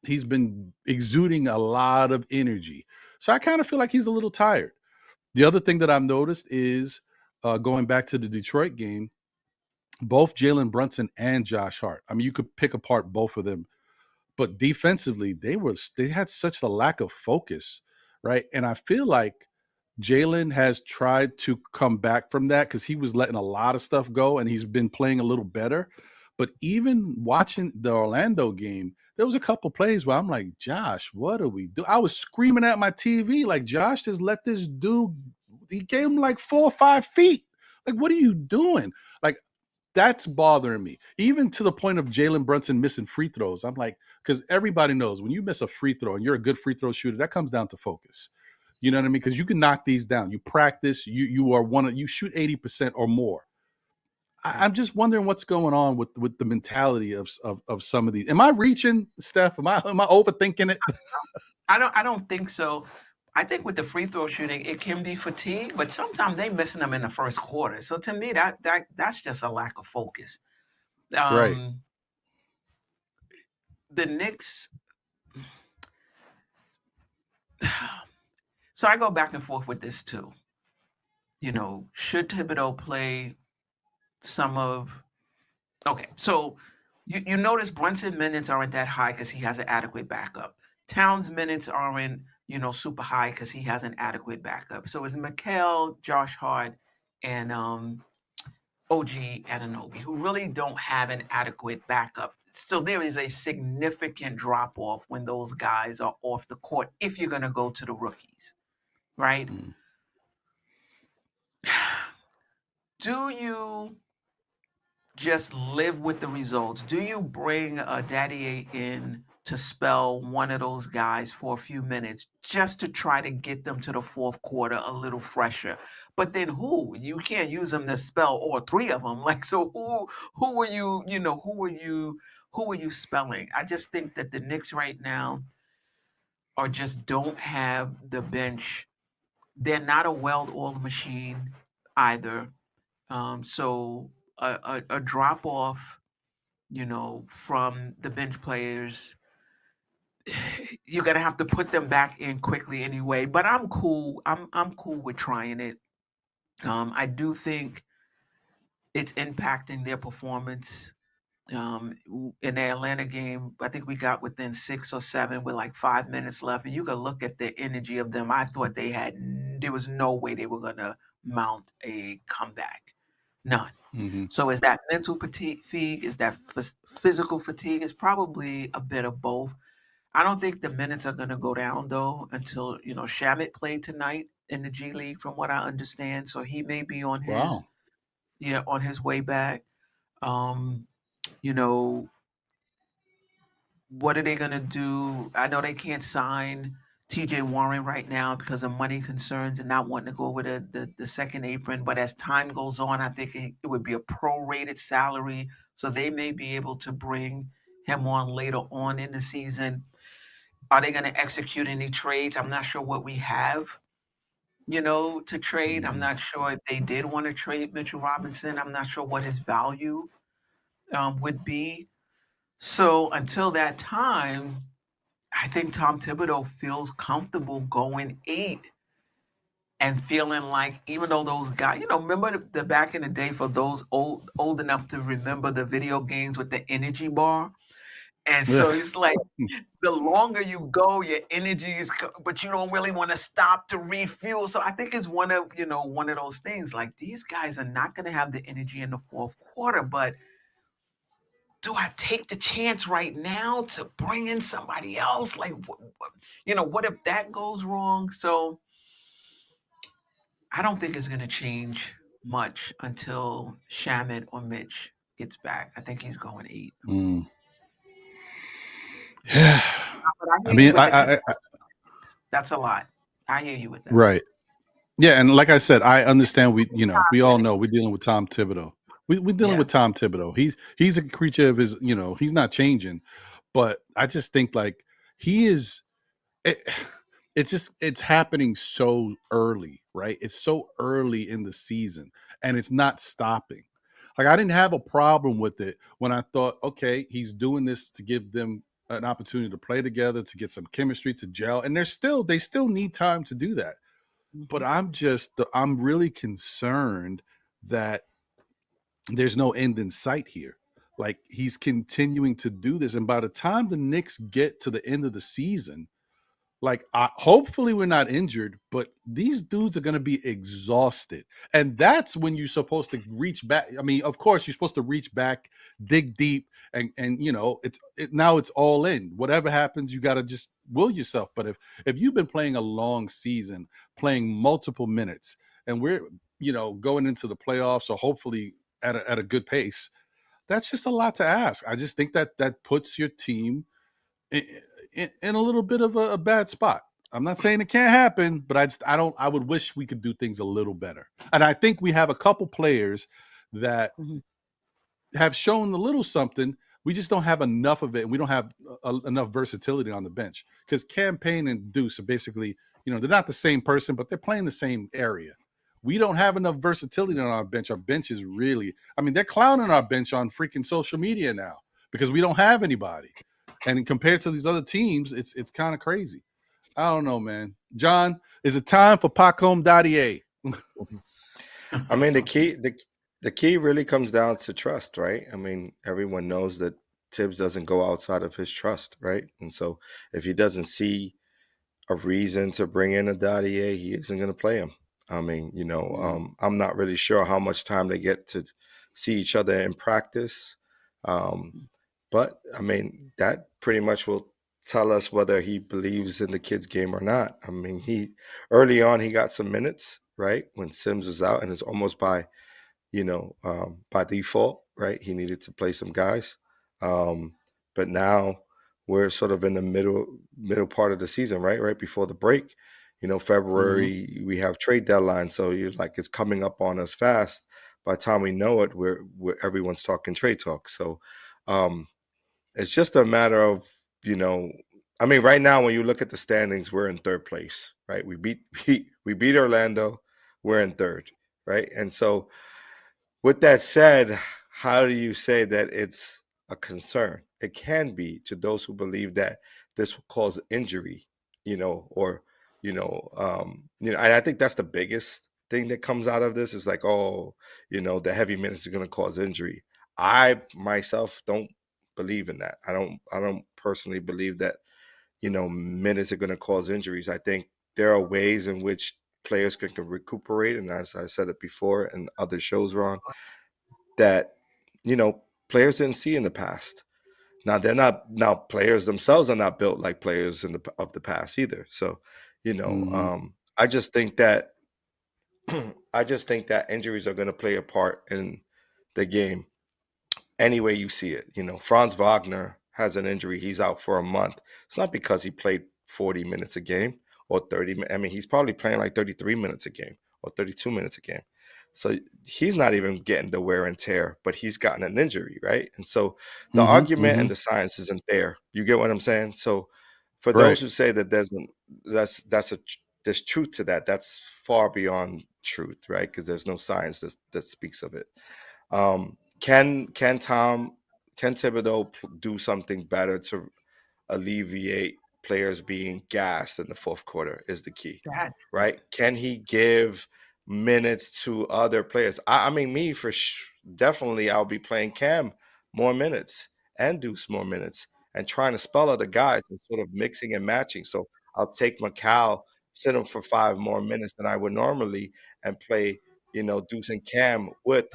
he's been exuding a lot of energy. So I kind of feel like he's a little tired. The other thing that I've noticed is going back to the Detroit game, both Jalen Brunson and Josh Hart. I mean, you could pick apart both of them, but defensively, they had such a lack of focus, right? And I feel like Jalen has tried to come back from that because he was letting a lot of stuff go and he's been playing a little better. But even watching the Orlando game, there was a couple plays where I'm like, Josh, what are we doing? I was screaming at my TV like, Josh, just let this dude. He gave him like 4 or 5 feet. Like, what are you doing? Like, that's bothering me, even to the point of Jalen Brunson missing free throws. I'm like, because everybody knows when you miss a free throw and you're a good free throw shooter, that comes down to focus. You know what I mean? Because you can knock these down. You practice. You shoot 80% or more. I'm just wondering what's going on with the mentality of some of these. Am I reaching, Steph? Am I overthinking it? I don't think so. I think with the free throw shooting, it can be fatigue, but sometimes they missing them in the first quarter. So to me, that's just a lack of focus. Right. The Knicks. So I go back and forth with this too. Should Thibodeau play some of? Okay, so you notice Brunson minutes aren't that high because he has an adequate backup. Towns minutes aren't super high because he has an adequate backup. So it's Mikal, Josh Hart, and OG Anunoby, who really don't have an adequate backup. So there is a significant drop off when those guys are off the court if you're going to go to the rookies, right? Do you just live with the results? Do you bring a Daddy in to spell one of those guys for a few minutes just to try to get them to the fourth quarter a little fresher? But then who? You can't use them to spell all 3 of them. Like, so who are you, who are you spelling? I just think that the Knicks right now don't have the bench. They're not a well-oiled machine either. So a drop off, from the bench players, you're gonna have to put them back in quickly anyway. But I'm cool. I'm cool with trying it. I do think it's impacting their performance. In the Atlanta game, I think we got within 6 or 7 with like 5 minutes left, and you can look at the energy of them. I thought there was no way they were gonna mount a comeback. None. Mm-hmm. So is that mental fatigue? Is that physical fatigue? It's probably a bit of both. I don't think the minutes are going to go down though until Shamit played tonight in the G League, from what I understand. So he may be on his yeah, on his way back. Um, you know, what are they going to do? I know they can't sign TJ Warren right now because of money concerns and not wanting to go with the second apron. But as time goes on, I think it would be a prorated salary. So they may be able to bring him on later on in the season. Are they going to execute any trades? I'm not sure what we have, to trade. I'm not sure if they did want to trade Mitchell Robinson. I'm not sure what his value would be. So until that time, I think Tom Thibodeau feels comfortable going 8 and feeling like even though those guys, remember the back in the day for those old enough to remember the video games with the energy bar. And Yeah. so it's like the longer you go, your energy is, but you don't really want to stop to refuel. So I think it's one of those things. Like these guys are not going to have the energy in the fourth quarter, but do I take the chance right now to bring in somebody else? Like, what if that goes wrong? So I don't think it's going to change much until Shamit or Mitch gets back. I think he's going 8. Mm. Yeah. But I I hear you mean, with the that's a lot. I hear you with that. right. Yeah, and like I said, I understand. We all know we're dealing with Tom Thibodeau. We're dealing Yeah. with Tom Thibodeau. He's a creature of his. He's not changing. But I just think like he is. It's happening so early, right? It's so early in the season, and it's not stopping. Like I didn't have a problem with it when I thought, okay, he's doing this to give them an opportunity to play together, to get some chemistry, to gel, and they still need time to do that. But I'm really concerned that there's no end in sight here. Like he's continuing to do this, and by the time the Knicks get to the end of the season, like hopefully we're not injured, but these dudes are going to be exhausted, and that's when you're supposed to reach back. I mean, of course, you're supposed to reach back, dig deep, and now it's all in. Whatever happens, you got to just will yourself. But if you've been playing a long season, playing multiple minutes, and we're going into the playoffs, or hopefully at a good pace, that's just a lot to ask. I just think that puts your team in a little bit of a bad spot. I'm not saying it can't happen, but I would wish we could do things a little better. And I think we have a couple players that have shown a little something. We just don't have enough of it. And we don't have enough versatility on the bench because Cam Payne and Deuce are basically, they're not the same person, but they're playing the same area. We don't have enough versatility on our bench. Our bench is really, they're clowning our bench on freaking social media now because we don't have anybody. And compared to these other teams, it's kind of crazy. I don't know, man. John, is it time for Pacom Dadier? I mean, the key really comes down to trust, right? I mean, everyone knows that Tibbs doesn't go outside of his trust, right? And so if he doesn't see a reason to bring in a Dadier, he isn't going to play him. I mean, I'm not really sure how much time they get to see each other in practice. But I mean, that pretty much will tell us whether he believes in the kid's game or not. I mean, early on he got some minutes, right? When Sims was out, and it's almost by default, right? He needed to play some guys. But now we're sort of in the middle part of the season, right? Right before the break. February, we have trade deadline. So you're like, it's coming up on us fast. By the time we know it, we're everyone's talking trade talk. So it's just a matter of, right now when you look at the standings, we're in third place, right? We beat Orlando, we're in third, right? And so with that said, how do you say that it's a concern? It can be to those who believe that this will cause injury, and I think that's the biggest thing that comes out of this is like, the heavy minutes are going to cause injury. I myself don't believe in that. I don't personally believe that, minutes are going to cause injuries. I think there are ways in which players can recuperate. And as I said it before and other shows, Ron, that, players didn't see in the past. Now players themselves are not built like players of the past either. So, I just think that I just think that injuries are going to play a part in the game any way you see it. Franz Wagner has an injury. He's out for a month. It's not because he played 40 minutes a game or 30. I mean, he's probably playing like 33 minutes a game or 32 minutes a game. So he's not even getting the wear and tear, but he's gotten an injury, right? And so the argument and the science isn't there. You get what I'm saying? So for those who say that there's truth to that, that's far beyond truth, right? Because there's no science that speaks of it. Can Thibodeau do something better to alleviate players being gassed in the fourth quarter is the key, That's right? Can he give minutes to other players? I mean, me definitely, I'll be playing Cam more minutes and Deuce more minutes and trying to spell other guys and sort of mixing and matching. So I'll take Macau, sit him for 5 more minutes than I would normally, and play, Deuce and Cam with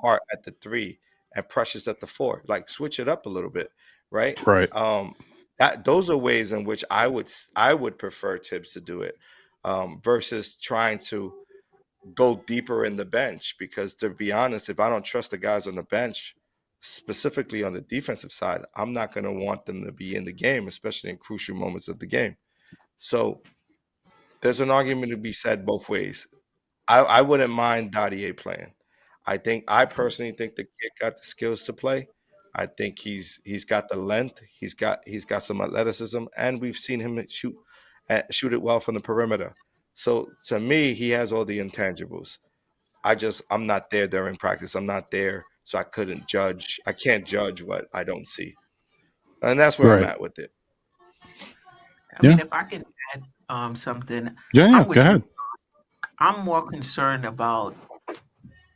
Hart at the 3 and Precious at the 4. Like switch it up a little bit, right? Right. Those are ways in which I would prefer Tibbs to do it, versus trying to go deeper in the bench. Because to be honest, if I don't trust the guys on the bench, specifically on the defensive side, I'm not going to want them to be in the game, especially in crucial moments of the game. So there's an argument to be said both ways. I wouldn't mind Dottier playing. I personally think the kid got the skills to play. I think he's got the length. He's got some athleticism, and we've seen him shoot it well from the perimeter. So to me, he has all the intangibles. I'm not there during practice. I'm not there, so I couldn't judge. I can't judge what I don't see, and that's where I'm at with it. I mean, if I can add something, Yeah, I'm with go you. ahead. I'm more concerned about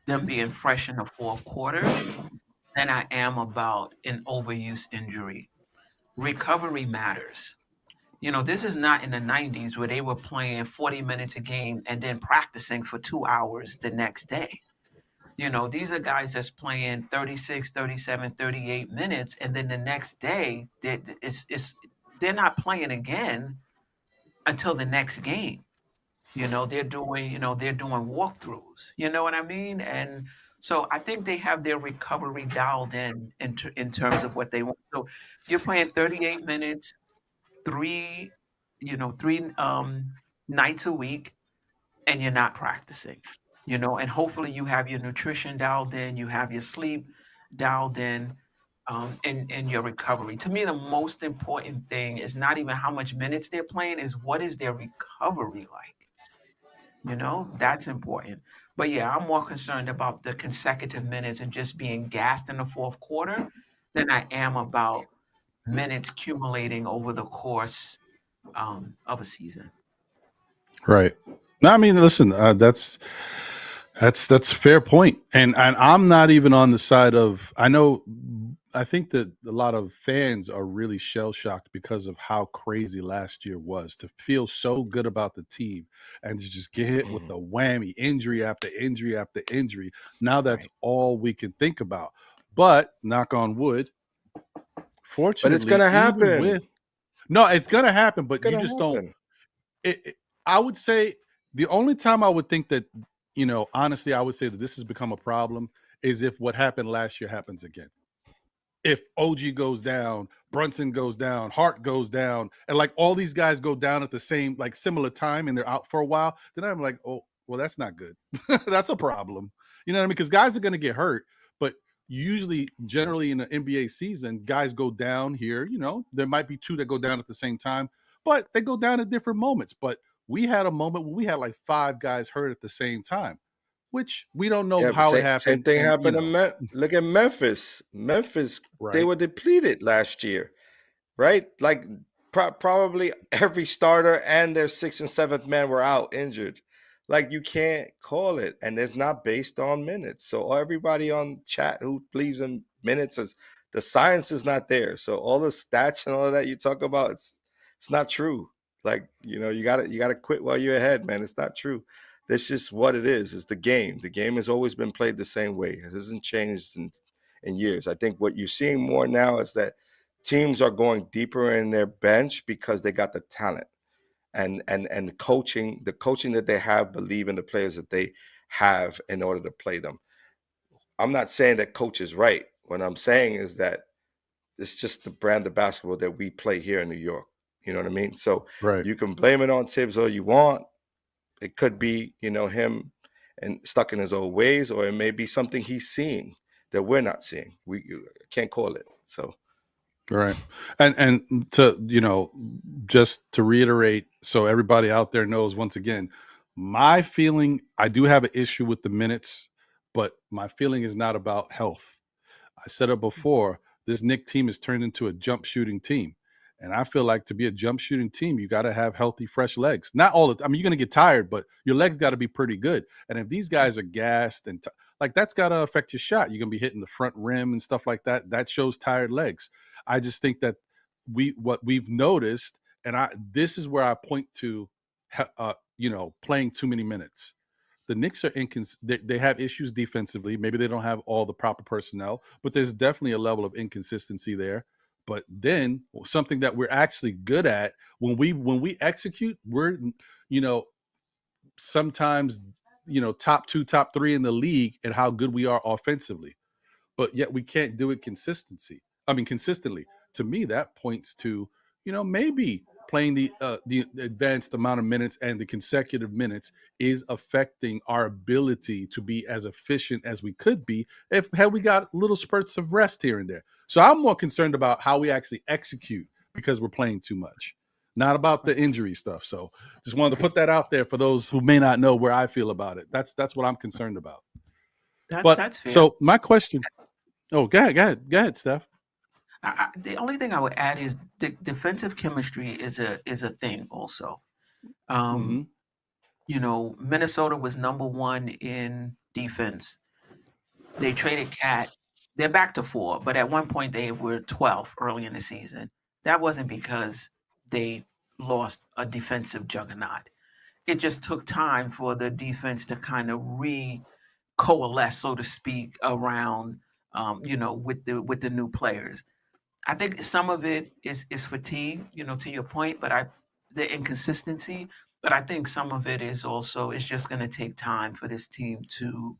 them being fresh in the fourth quarter than I am about an overuse injury. Recovery matters. This is not in the 90s where they were playing 40 minutes a game and then practicing for 2 hours the next day. These are guys that's playing 36, 37, 38 minutes, and then the next day they're not playing again until the next game. They're doing walkthroughs. You know what I mean? And so I think they have their recovery dialed in terms of what they want. So you're playing 38 minutes, three nights a week, and you're not practicing. And hopefully you have your nutrition dialed in, you have your sleep dialed in, and your recovery. To me, the most important thing is not even how much minutes they're playing, is what is their recovery like. That's important. But yeah, I'm more concerned about the consecutive minutes and just being gassed in the fourth quarter than I am about minutes accumulating over the course of a season. Right. No, I mean, listen, that's a fair point. And I'm not even on the side of, I think that a lot of fans are really shell shocked because of how crazy last year was, to feel so good about the team and to just get hit with the whammy, injury after injury after injury. Now that's all we can think about. But knock on wood, fortunately, but it's gonna happen. It's gonna happen, but you just happen. don't. I would say the only time I would think that, honestly, I would say that this has become a problem is if what happened last year happens again. If OG goes down, Brunson goes down, Hart goes down, and like all these guys go down at the same, like similar time, and they're out for a while, then I'm like, oh, well, that's not good. That's a problem. You know what I mean? Because guys are going to get hurt, but generally in the NBA season, guys go down here. There might be 2 that go down at the same time, but they go down at different moments. But we had a moment where we had like 5 guys hurt at the same time, which we don't know how it happened. Same thing happened to look at Memphis. Right. They were depleted last year, right? Like probably every starter and their 6th and 7th man were out injured. Like you can't call it, and it's not based on minutes. So everybody on chat who believes in minutes, the science is not there. So all the stats and all of that you talk about, it's not true. Like you gotta quit while you're ahead, man. It's not true. That's just what it is. It's the game. The game has always been played the same way. It hasn't changed in years. I think what you're seeing more now is that teams are going deeper in their bench because they got the talent. and coaching, the coaching that they have, believe in the players that they have in order to play them. I'm not saying that coach is right. What I'm saying is that it's just the brand of basketball that we play here in New York. You know what I mean? So Right. you can blame it on Tibbs all you want. It could be, him and stuck in his old ways, or it may be something he's seeing that we're not seeing. We can't call it. So Right. And to, just to reiterate, so everybody out there knows, once again, my feeling, I do have an issue with the minutes, but my feeling is not about health. I said it before, this Knicks team is turned into a jump shooting team. And I feel like to be a jump shooting team, you got to have healthy, fresh legs. Not all the, I mean, you're going to get tired, but your legs got to be pretty good. And if these guys are gassed and like, that's got to affect your shot. You're going to be hitting the front rim and stuff like that. That shows tired legs. I just think that what we've noticed, and this is where I point to, playing too many minutes. The Knicks are they have issues defensively. Maybe they don't have all the proper personnel, but there's definitely a level of inconsistency there. But then something that we're actually good at, when we execute, we're, sometimes, top 2, top 3 in the league at how good we are offensively. But yet we can't do it consistently. To me, that points to, maybe playing the advanced amount of minutes and the consecutive minutes is affecting our ability to be as efficient as we could be had we got little spurts of rest here and there. So I'm more concerned about how we actually execute because we're playing too much, not about the injury stuff. So just wanted to put that out there for those who may not know where I feel about it. That's what I'm concerned about. That's fair. So my question. Oh, go ahead, Steph. The only thing I would add is defensive chemistry is a thing also. Minnesota was number 1 in defense. They traded Cat. They're back to 4, but at one point they were 12th early in the season. That wasn't because they lost a defensive juggernaut. It just took time for the defense to kind of coalesce, so to speak, around with the new players. I think some of it is fatigue, to your point, but the inconsistency. But I think some of it is also, it's just going to take time for this team to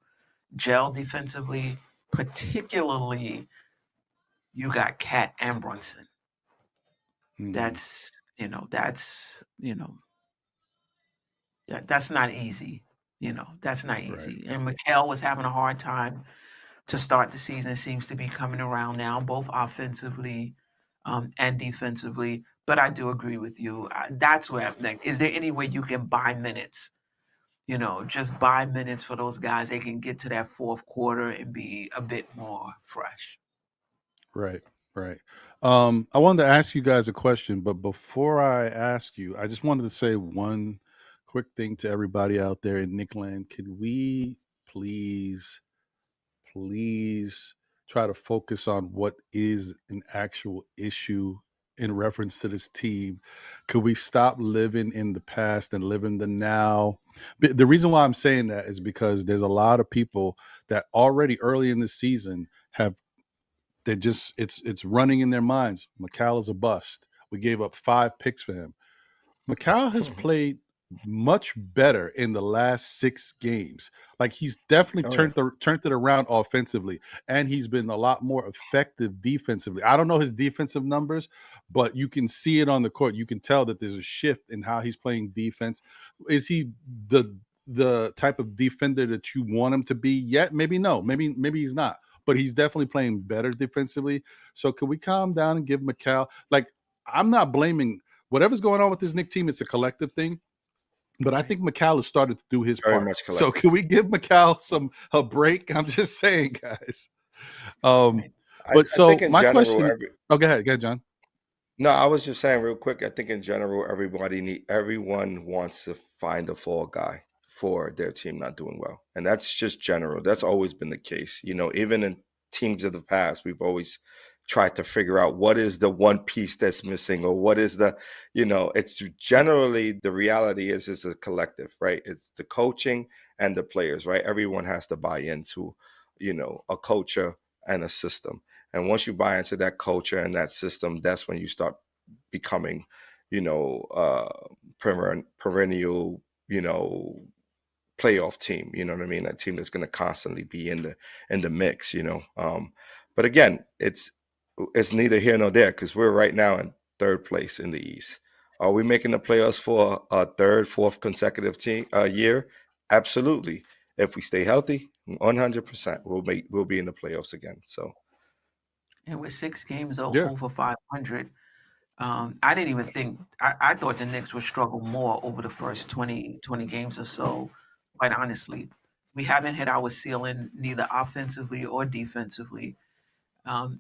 gel defensively. Particularly, you got Cat and Brunson. That's not easy. That's not easy. Right. And Mikal was having a hard time to start the season. It seems to be coming around now, both offensively and defensively. But I do agree with you. That's where I'm thinking. Is there any way you can buy minutes? Just buy minutes for those guys. They can get to that fourth quarter and be a bit more fresh. Right. I wanted to ask you guys a question, but before I ask you, I just wanted to say one quick thing to everybody out there in Nickland. Can we please try to focus on what is an actual issue in reference to this team? Could we stop living in the past and live in the now? The reason why I'm saying that is because there's a lot of people that already early in the season it's running in their minds. Mikal is a bust. We gave up 5 picks for him. Mikal has played much better in the last 6 games. Like, he's definitely turned it around offensively, and he's been a lot more effective defensively. I don't know his defensive numbers, but you can see it on the court. You can tell that there's a shift in how he's playing defense. Is he the type of defender that you want him to be yet? Maybe no. Maybe he's not. But he's definitely playing better defensively. So can we calm down and give Mikal, like, I'm not blaming whatever's going on with this Knicks team. It's a collective thing. But I think Mikal has started to do his part. So can we give Mikal a break? I'm just saying, guys. But so my question. Go ahead, John. No, I was just saying real quick. I think in general, everyone wants to find a fall guy for their team not doing well, and that's just general. That's always been the case. Even in teams of the past, we've always tried to figure out what is the one piece that's missing, or what is the, it's generally, the reality is it's a collective, right? It's the coaching and the players, right? Everyone has to buy into, a culture and a system. And once you buy into that culture and that system, that's when you start becoming, perennial, playoff team. You know what I mean? That team that's going to constantly be in the mix. But again, it's neither here nor there because we're right now in third place in the East. Are we making the playoffs for a third, fourth consecutive year? Absolutely. If we stay healthy, 100%, we'll be in the playoffs again. So, And with 6 games Yeah. over 500, I didn't even think I thought the Knicks would struggle more over the first 20 games or so. Quite honestly, we haven't hit our ceiling neither offensively or defensively. And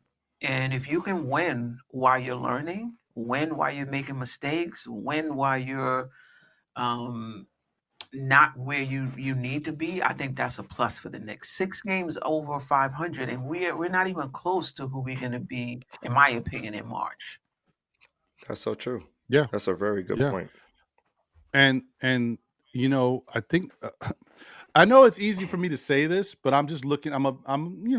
if you can win while you're learning, win while you're making mistakes, win while you're not where you need to be, I think that's a plus for the Knicks. 6 games over 500, and we're not even close to who we're going to be, in my opinion, in March. that's so true. Yeah. That's a very good Yeah. point. And I think I know it's easy for me to say this, but I'm just looking.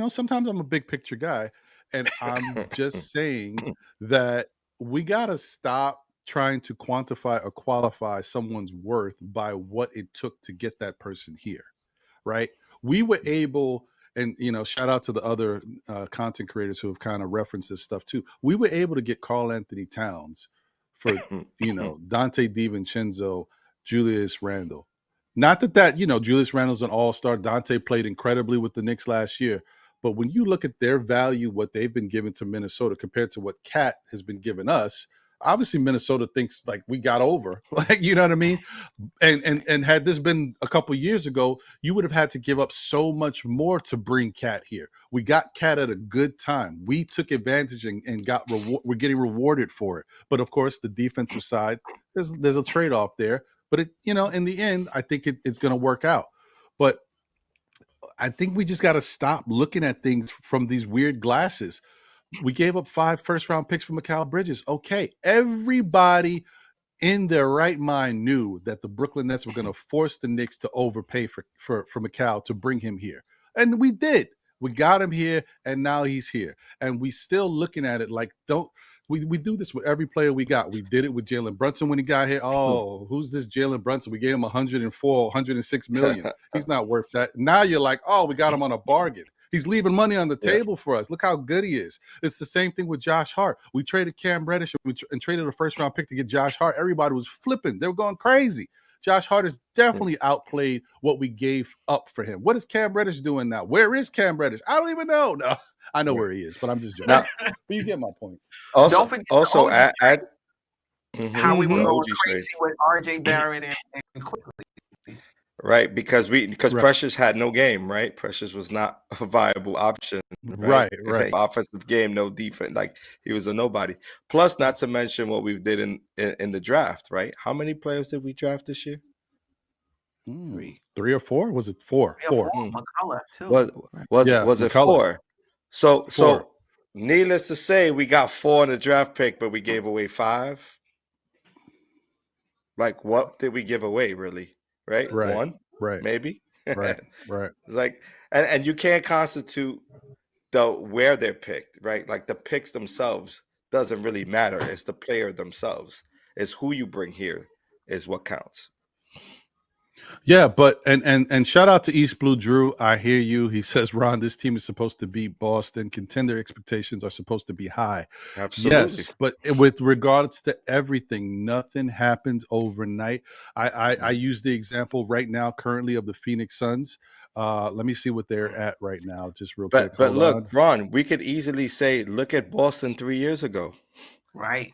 Sometimes I'm a big picture guy, and I'm just saying that we gotta stop trying to quantify or qualify someone's worth by what it took to get that person here, right? We were able, and shout out to the other content creators who have kind of referenced this stuff too. We were able to get Karl Anthony Towns for Dante DiVincenzo, Julius Randle. Not that Julius Randle's an all-star. Dante played incredibly with the Knicks last year. But when you look at their value, what they've been given to Minnesota compared to what Cat has been giving us, obviously Minnesota thinks like we got over. Like, you know what I mean? And had this been a couple years ago, you would have had to give up so much more to bring Cat here. We got Cat at a good time. We took advantage and we're getting rewarded for it. But of course, the defensive side, there's a trade-off there. But in the end, I think it's going to work out. But I think we just got to stop looking at things from these weird glasses. We gave up 5 first-round picks for Mikal Bridges. Okay, everybody in their right mind knew that the Brooklyn Nets were going to force the Knicks to overpay for Mikal to bring him here. And we did. We got him here, and now he's here. And we still looking at it like, we do this with every player we got. We did it with Jalen Brunson when he got here. Oh, who's this Jalen Brunson? We gave him 106 million. He's not worth that. Now you're like, oh, we got him on a bargain. He's leaving money on the table for us. Look how good he is. It's the same thing with Josh Hart. We traded Cam Reddish and traded a first-round pick to get Josh Hart. Everybody was flipping. They were going crazy. Josh Hart has definitely outplayed what we gave up for him. What is Cam Reddish doing now? Where is Cam Reddish? I don't even know. No, I know where he is, but I'm just joking. Now, but you get my point. Also, Don't forget also the add how we were the going OG crazy trade. with RJ Barrett and Quickly. Right, because Precious had no game, right? Precious was not a viable option, Right. Offensive game, no defense, like he was a nobody. Plus, not to mention what we did in the draft, right? How many players did we draft this year? 3 or 4? Was it 4? 4. McCullough too. Was it McCullough. 4? So 4. Needless to say, we got 4 in the draft pick, but we gave away 5. Like, what did we give away, really? Right? 1? Right. Maybe? Right. Like, and you can't constitute where they're picked, right? Like, the picks themselves doesn't really matter. It's the player themselves. It's who you bring here is what counts. Yeah, but and shout out to East Blue Drew. I hear you. He says, Ron, this team is supposed to beat Boston. Contender expectations are supposed to be high. Absolutely. Yes, but with regards to everything, nothing happens overnight. I use the example right now currently of the Phoenix Suns. Let me see what they're at right now, just real quick. But look, Ron, we could easily say, look at Boston 3 years ago. Right.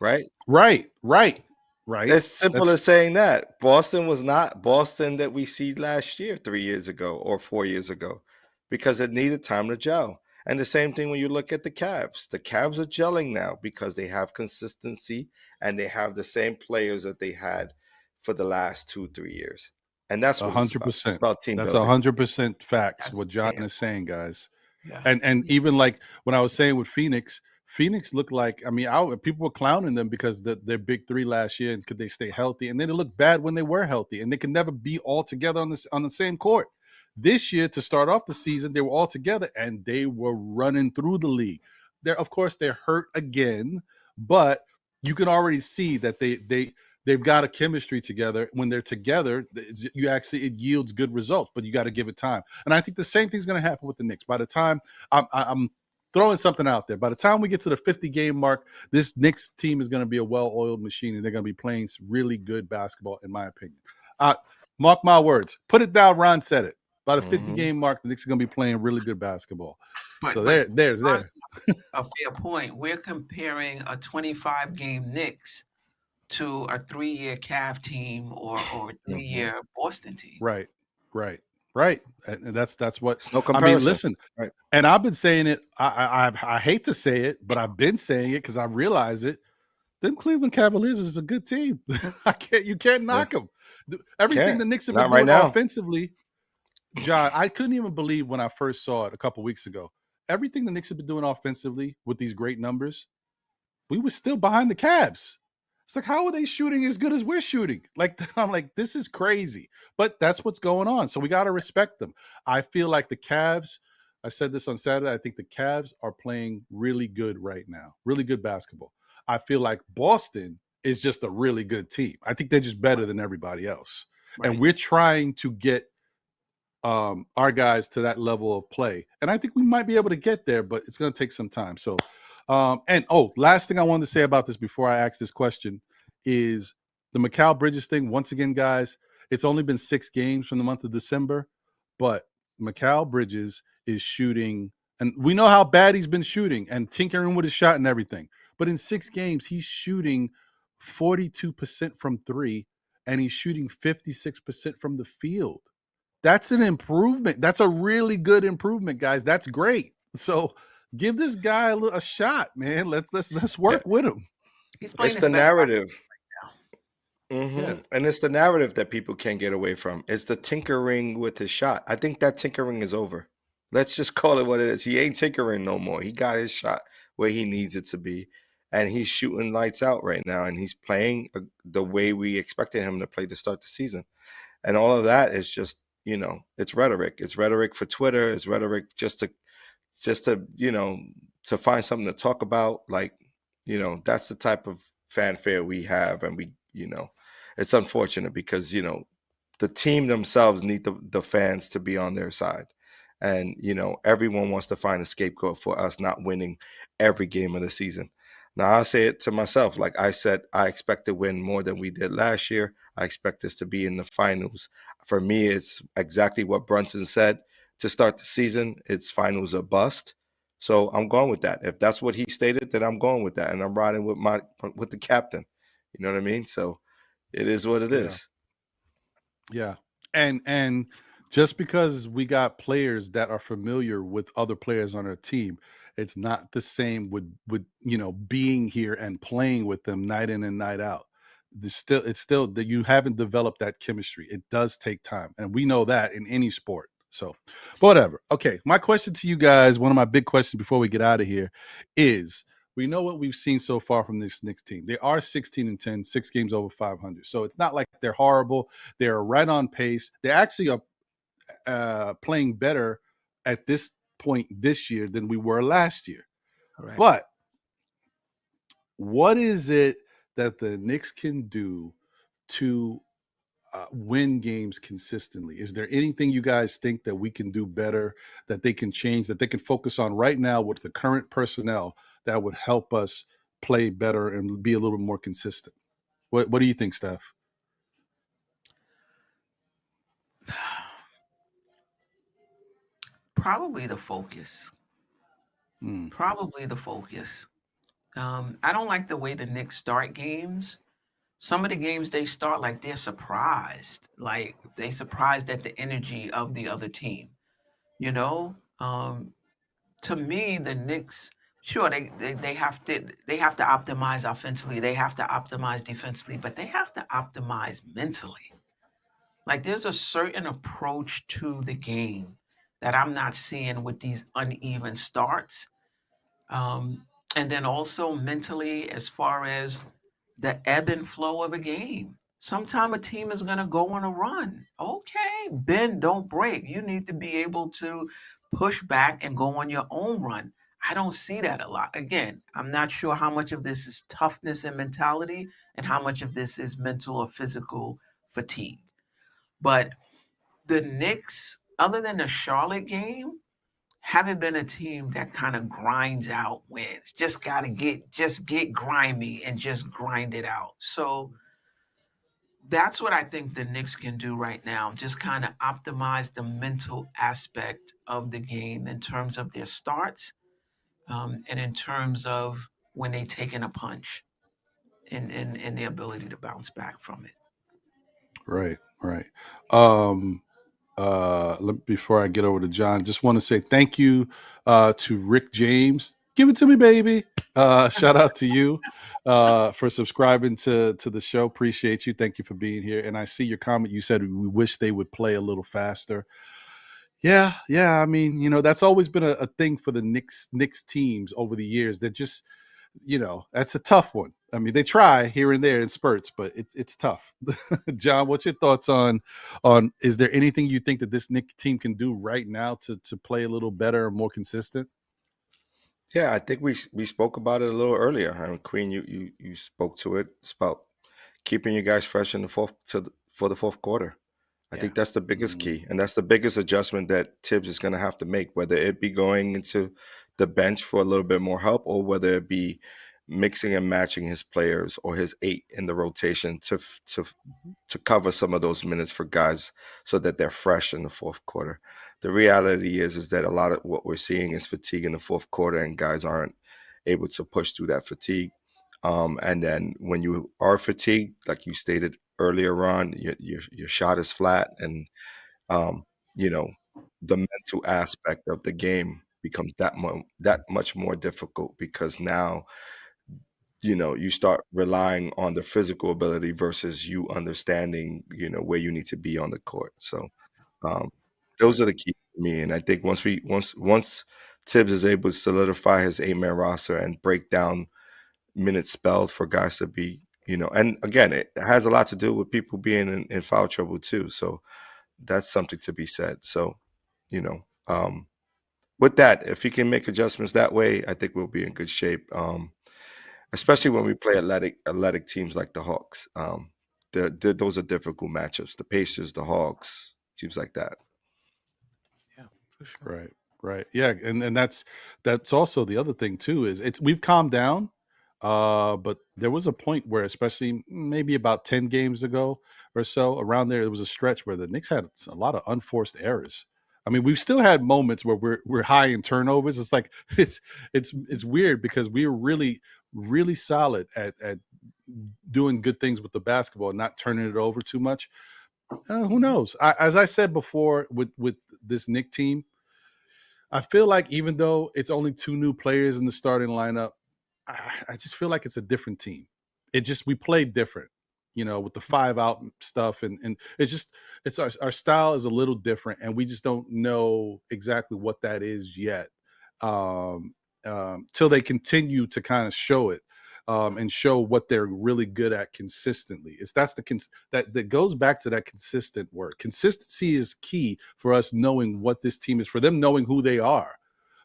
It's simple as saying that. Boston was not Boston that we see last year, 3 years ago or 4 years ago, because it needed time to gel. And the same thing when you look at the Cavs. The Cavs are gelling now because they have consistency and they have the same players that they had for the last 2-3 years. And that's what 100%. It's about team That's building. 100% facts. That's what John fair. is saying, guys. Yeah. And even like when I was saying with Phoenix looked like, people were clowning them because their big 3 last year and could they stay healthy, and then it looked bad when they were healthy, and they could never be all together on the same court. This year, to start off the season, they were all together and they were running through the league. Of course, they're hurt again, but you can already see that they they've got a chemistry together. When they're together, it yields good results, but you got to give it time. And I think the same thing's going to happen with the Knicks. By the time I'm throwing something out there, by the time we get to the 50 game mark, this Knicks team is going to be a well-oiled machine, and they're going to be playing some really good basketball, in my opinion. Mark my words. Put it down. Ron said it. By the 50 game mark, the Knicks are going to be playing really good basketball. There's a fair point. We're comparing a 25 game Knicks to a 3-year Cavs team or a 3-year Boston team. Right. And that's what it's no comparison. I mean. Listen, right. And I've been saying it. I hate to say it, but I've been saying it because I realize it. Them Cleveland Cavaliers is a good team. You can't knock them. Everything the Knicks have been doing offensively, John, I couldn't even believe when I first saw it a couple weeks ago. Everything the Knicks have been doing offensively with these great numbers, we were still behind the Cavs. It's like, how are they shooting as good as we're shooting? Like, I'm like, this is crazy. But that's what's going on. So we got to respect them. I feel like the Cavs, I said this on Saturday, I think the Cavs are playing really good right now. Really good basketball. I feel like Boston is just a really good team. I think they're just better than everybody else. Right. And we're trying to get our guys to that level of play. And I think we might be able to get there, but it's going to take some time. So, last thing I wanted to say about this before I ask this question is the Mikal Bridges thing. Once again, guys, it's only been 6 games from the month of December, but Mikal Bridges is shooting, and we know how bad he's been shooting and tinkering with his shot and everything. But in 6 games, he's shooting 42% from 3, and he's shooting 56% from the field. That's an improvement. That's a really good improvement, guys. That's great. So give this guy a shot, man. Let's work with him. It's the narrative. And it's the narrative that people can't get away from. It's the tinkering with his shot. I think that tinkering is over. Let's just call it what it is. He ain't tinkering no more. He got his shot where he needs it to be. And he's shooting lights out right now. And he's playing the way we expected him to play to start the season. And all of that is just, it's rhetoric. It's rhetoric for Twitter. It's rhetoric just to to find something to talk about. Like, that's the type of fanfare we have. And we, it's unfortunate because, the team themselves need the fans to be on their side. And, everyone wants to find a scapegoat for us not winning every game of the season. Now, I'll say it to myself. Like I said, I expect to win more than we did last year. I expect us to be in the finals. For me, it's exactly what Brunson said to start the season. It's finals or bust. So I'm going with that. If that's what he stated, then I'm going with that. And I'm riding with the captain. You know what I mean? So it is what it is. Yeah. And just because we got players that are familiar with other players on our team, it's not the same with being here and playing with them night in and night out. It's still that you haven't developed that chemistry. It does take time, and we know that in any sport. So, whatever. Okay, my question to you guys, one of my big questions before we get out of here, is we know what we've seen so far from this Knicks team. They are 16-10, 6 games over 500. So it's not like they're horrible. They're right on pace. They actually are playing better at this point this year than we were last year. Right. But what is it that the Knicks can do to win games consistently? Is there anything you guys think that we can do better, that they can change, that they can focus on right now with the current personnel that would help us play better and be a little more consistent? What do you think, Steph? Probably the focus. Probably the focus. I don't like the way the Knicks start games. Some of the games they start like they're surprised. Like they surprised at the energy of the other team. To me, the Knicks, sure, they have to optimize offensively. They have to optimize defensively, but they have to optimize mentally. Like there's a certain approach to the game that I'm not seeing with these uneven starts. And then also mentally, as far as the ebb and flow of a game. Sometime a team is going to go on a run. Okay, bend, don't break. You need to be able to push back and go on your own run. I don't see that a lot. Again, I'm not sure how much of this is toughness and mentality and how much of this is mental or physical fatigue. But the Knicks, other than the Charlotte game, haven't been a team that kind of grinds out wins. Just get grimy and just grind it out. So that's what I think the Knicks can do right now. Just kind of optimize the mental aspect of the game in terms of their starts, and in terms of when they take in a punch, and the ability to bounce back from it. Right, right. Um, Before I get over to John, just want to say thank you to Rick James. Give it to me, baby. Shout out to you for subscribing to the show. Appreciate you. Thank you for being here. And I see your comment. You said we wish they would play a little faster. Yeah, yeah. I mean, that's always been a thing for the Knicks teams over the years. They're just, that's a tough one. I mean, they try here and there in spurts, but it's tough. John, what's your thoughts on is there anything you think that this Knicks team can do right now to play a little better and more consistent? Yeah, I think we spoke about it a little earlier. I mean, Queen, you spoke to it. It's about keeping you guys fresh in the for the fourth quarter. I Yeah. think that's the biggest key, and that's the biggest adjustment that Tibbs is going to have to make, whether it be going into the bench for a little bit more help, or whether it be mixing and matching his players or his 8 in the rotation to cover some of those minutes for guys so that they're fresh in the fourth quarter. The reality is that a lot of what we're seeing is fatigue in the fourth quarter, and guys aren't able to push through that fatigue. And then when you are fatigued, like you stated earlier on, your shot is flat, and um, you know the mental aspect of the game becomes that much more difficult, because now you start relying on the physical ability versus you understanding where you need to be on the court. So um, those are the keys for me, and I think once Tibbs is able to solidify his 8-man roster and break down minutes spelled for guys to be, and again, it has a lot to do with people being in foul trouble too. So that's something to be said. So, you know, um, with that, if he can make adjustments that way, I think we'll be in good shape. Especially when we play athletic teams like the Hawks. Those are difficult matchups. The Pacers, the Hawks, teams like that. Yeah, for sure. Right. Yeah, and that's also the other thing too, is we've calmed down, but there was a point where, especially maybe about 10 games ago or so, around there was a stretch where the Knicks had a lot of unforced errors. I mean, we've still had moments where we're high in turnovers. It's like it's weird, because we were really, really solid at doing good things with the basketball and not turning it over too much. Who knows? As I said before, with this Knicks team, I feel like even though it's only 2 new players in the starting lineup, I just feel like it's a different team. We played different, with the 5 out stuff, and it's our style is a little different, and we just don't know exactly what that is yet. Till they continue to kind of show it, and show what they're really good at consistently. That goes back to that consistent work. Consistency is key for us knowing what this team is, for them knowing who they are,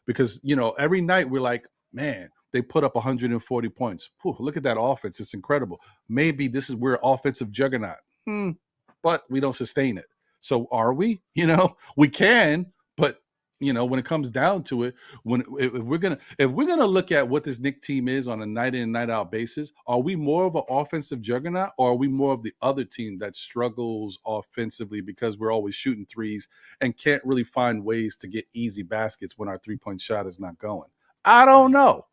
because every night we're like, man, they put up 140 points. Whew, look at that offense. It's incredible. Maybe we're offensive juggernaut. But we don't sustain it. So are we? We can, but when it comes down to it, if we're gonna look at what this Knicks team is on a night in, night out basis, are we more of an offensive juggernaut, or are we more of the other team that struggles offensively because we're always shooting threes and can't really find ways to get easy baskets when our 3-point shot is not going? I don't know.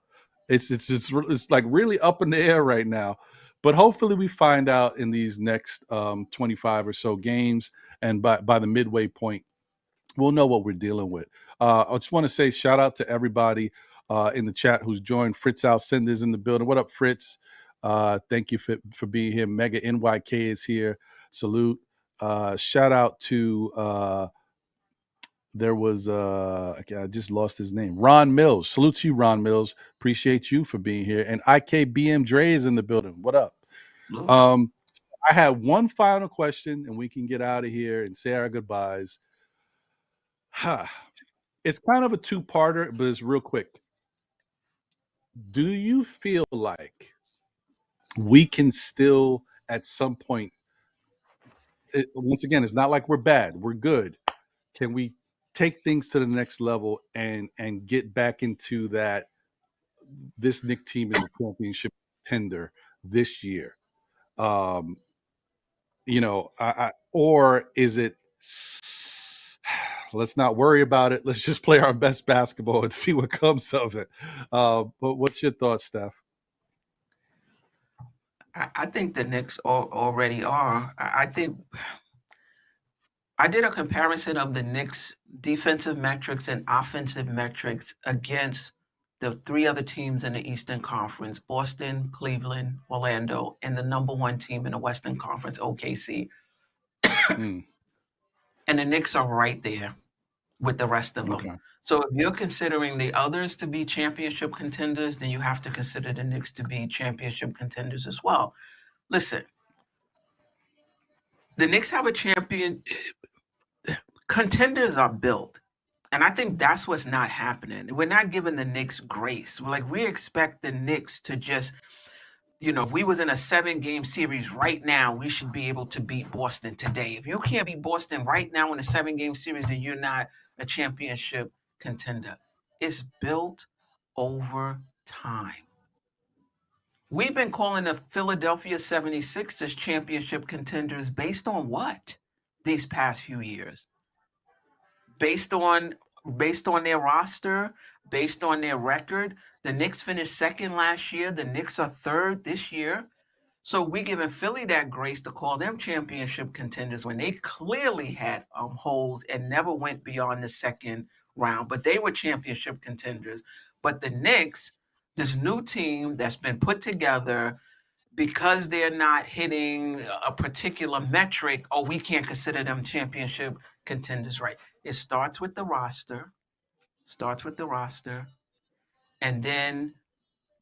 It's like really up in the air right now, but hopefully we find out in these next 25 or so games, and by the midway point, we'll know what we're dealing with. I just want to say shout out to everybody in the chat who's joined. Fritz Alcinda's in the building. What up, Fritz? Thank you for being here. Mega NYK is here. Salute. Shout out to there was I just lost his name. Ron Mills. Salute to you, Ron Mills. Appreciate you for being here. And IKBM Dre is in the building. What up? I have one final question, and we can get out of here and say our goodbyes. It's kind of a 2-parter, but it's real quick. Do you feel like we can still, at some point, once again, it's not like we're bad, we're good. Can we take things to the next level and get back into that? This Nick team is a championship contender this year. Um, or is it? Let's not worry about it. Let's just play our best basketball and see what comes of it. But what's your thoughts, Steph? I think the Knicks already are. I think I did a comparison of the Knicks' defensive metrics and offensive metrics against the three other teams in the Eastern Conference: Boston, Cleveland, Orlando, and the number one team in the Western Conference, OKC. Mm, And the Knicks are right there with the rest of them. okay. So if you're considering the others to be championship contenders, then you have to consider the Knicks to be championship contenders as well. Listen, the Knicks have a champion. Contenders are built. And I think that's what's not happening. We're not giving the Knicks grace. We expect the Knicks to just, if we was in a 7-game series right now, we should be able to beat Boston today. If you can't beat Boston right now in a 7-game series, then you're not a championship contender. It's built over time. We've been calling the Philadelphia 76ers championship contenders based on what these past few years? Based on their roster, based on their record. The Knicks finished second last year. The Knicks are third this year. So we giving Philly that grace to call them championship contenders when they clearly had holes and never went beyond the second round, but they were championship contenders. But the Knicks, this new team that's been put together, because they're not hitting a particular metric, we can't consider them championship contenders, right? It starts with the roster, and then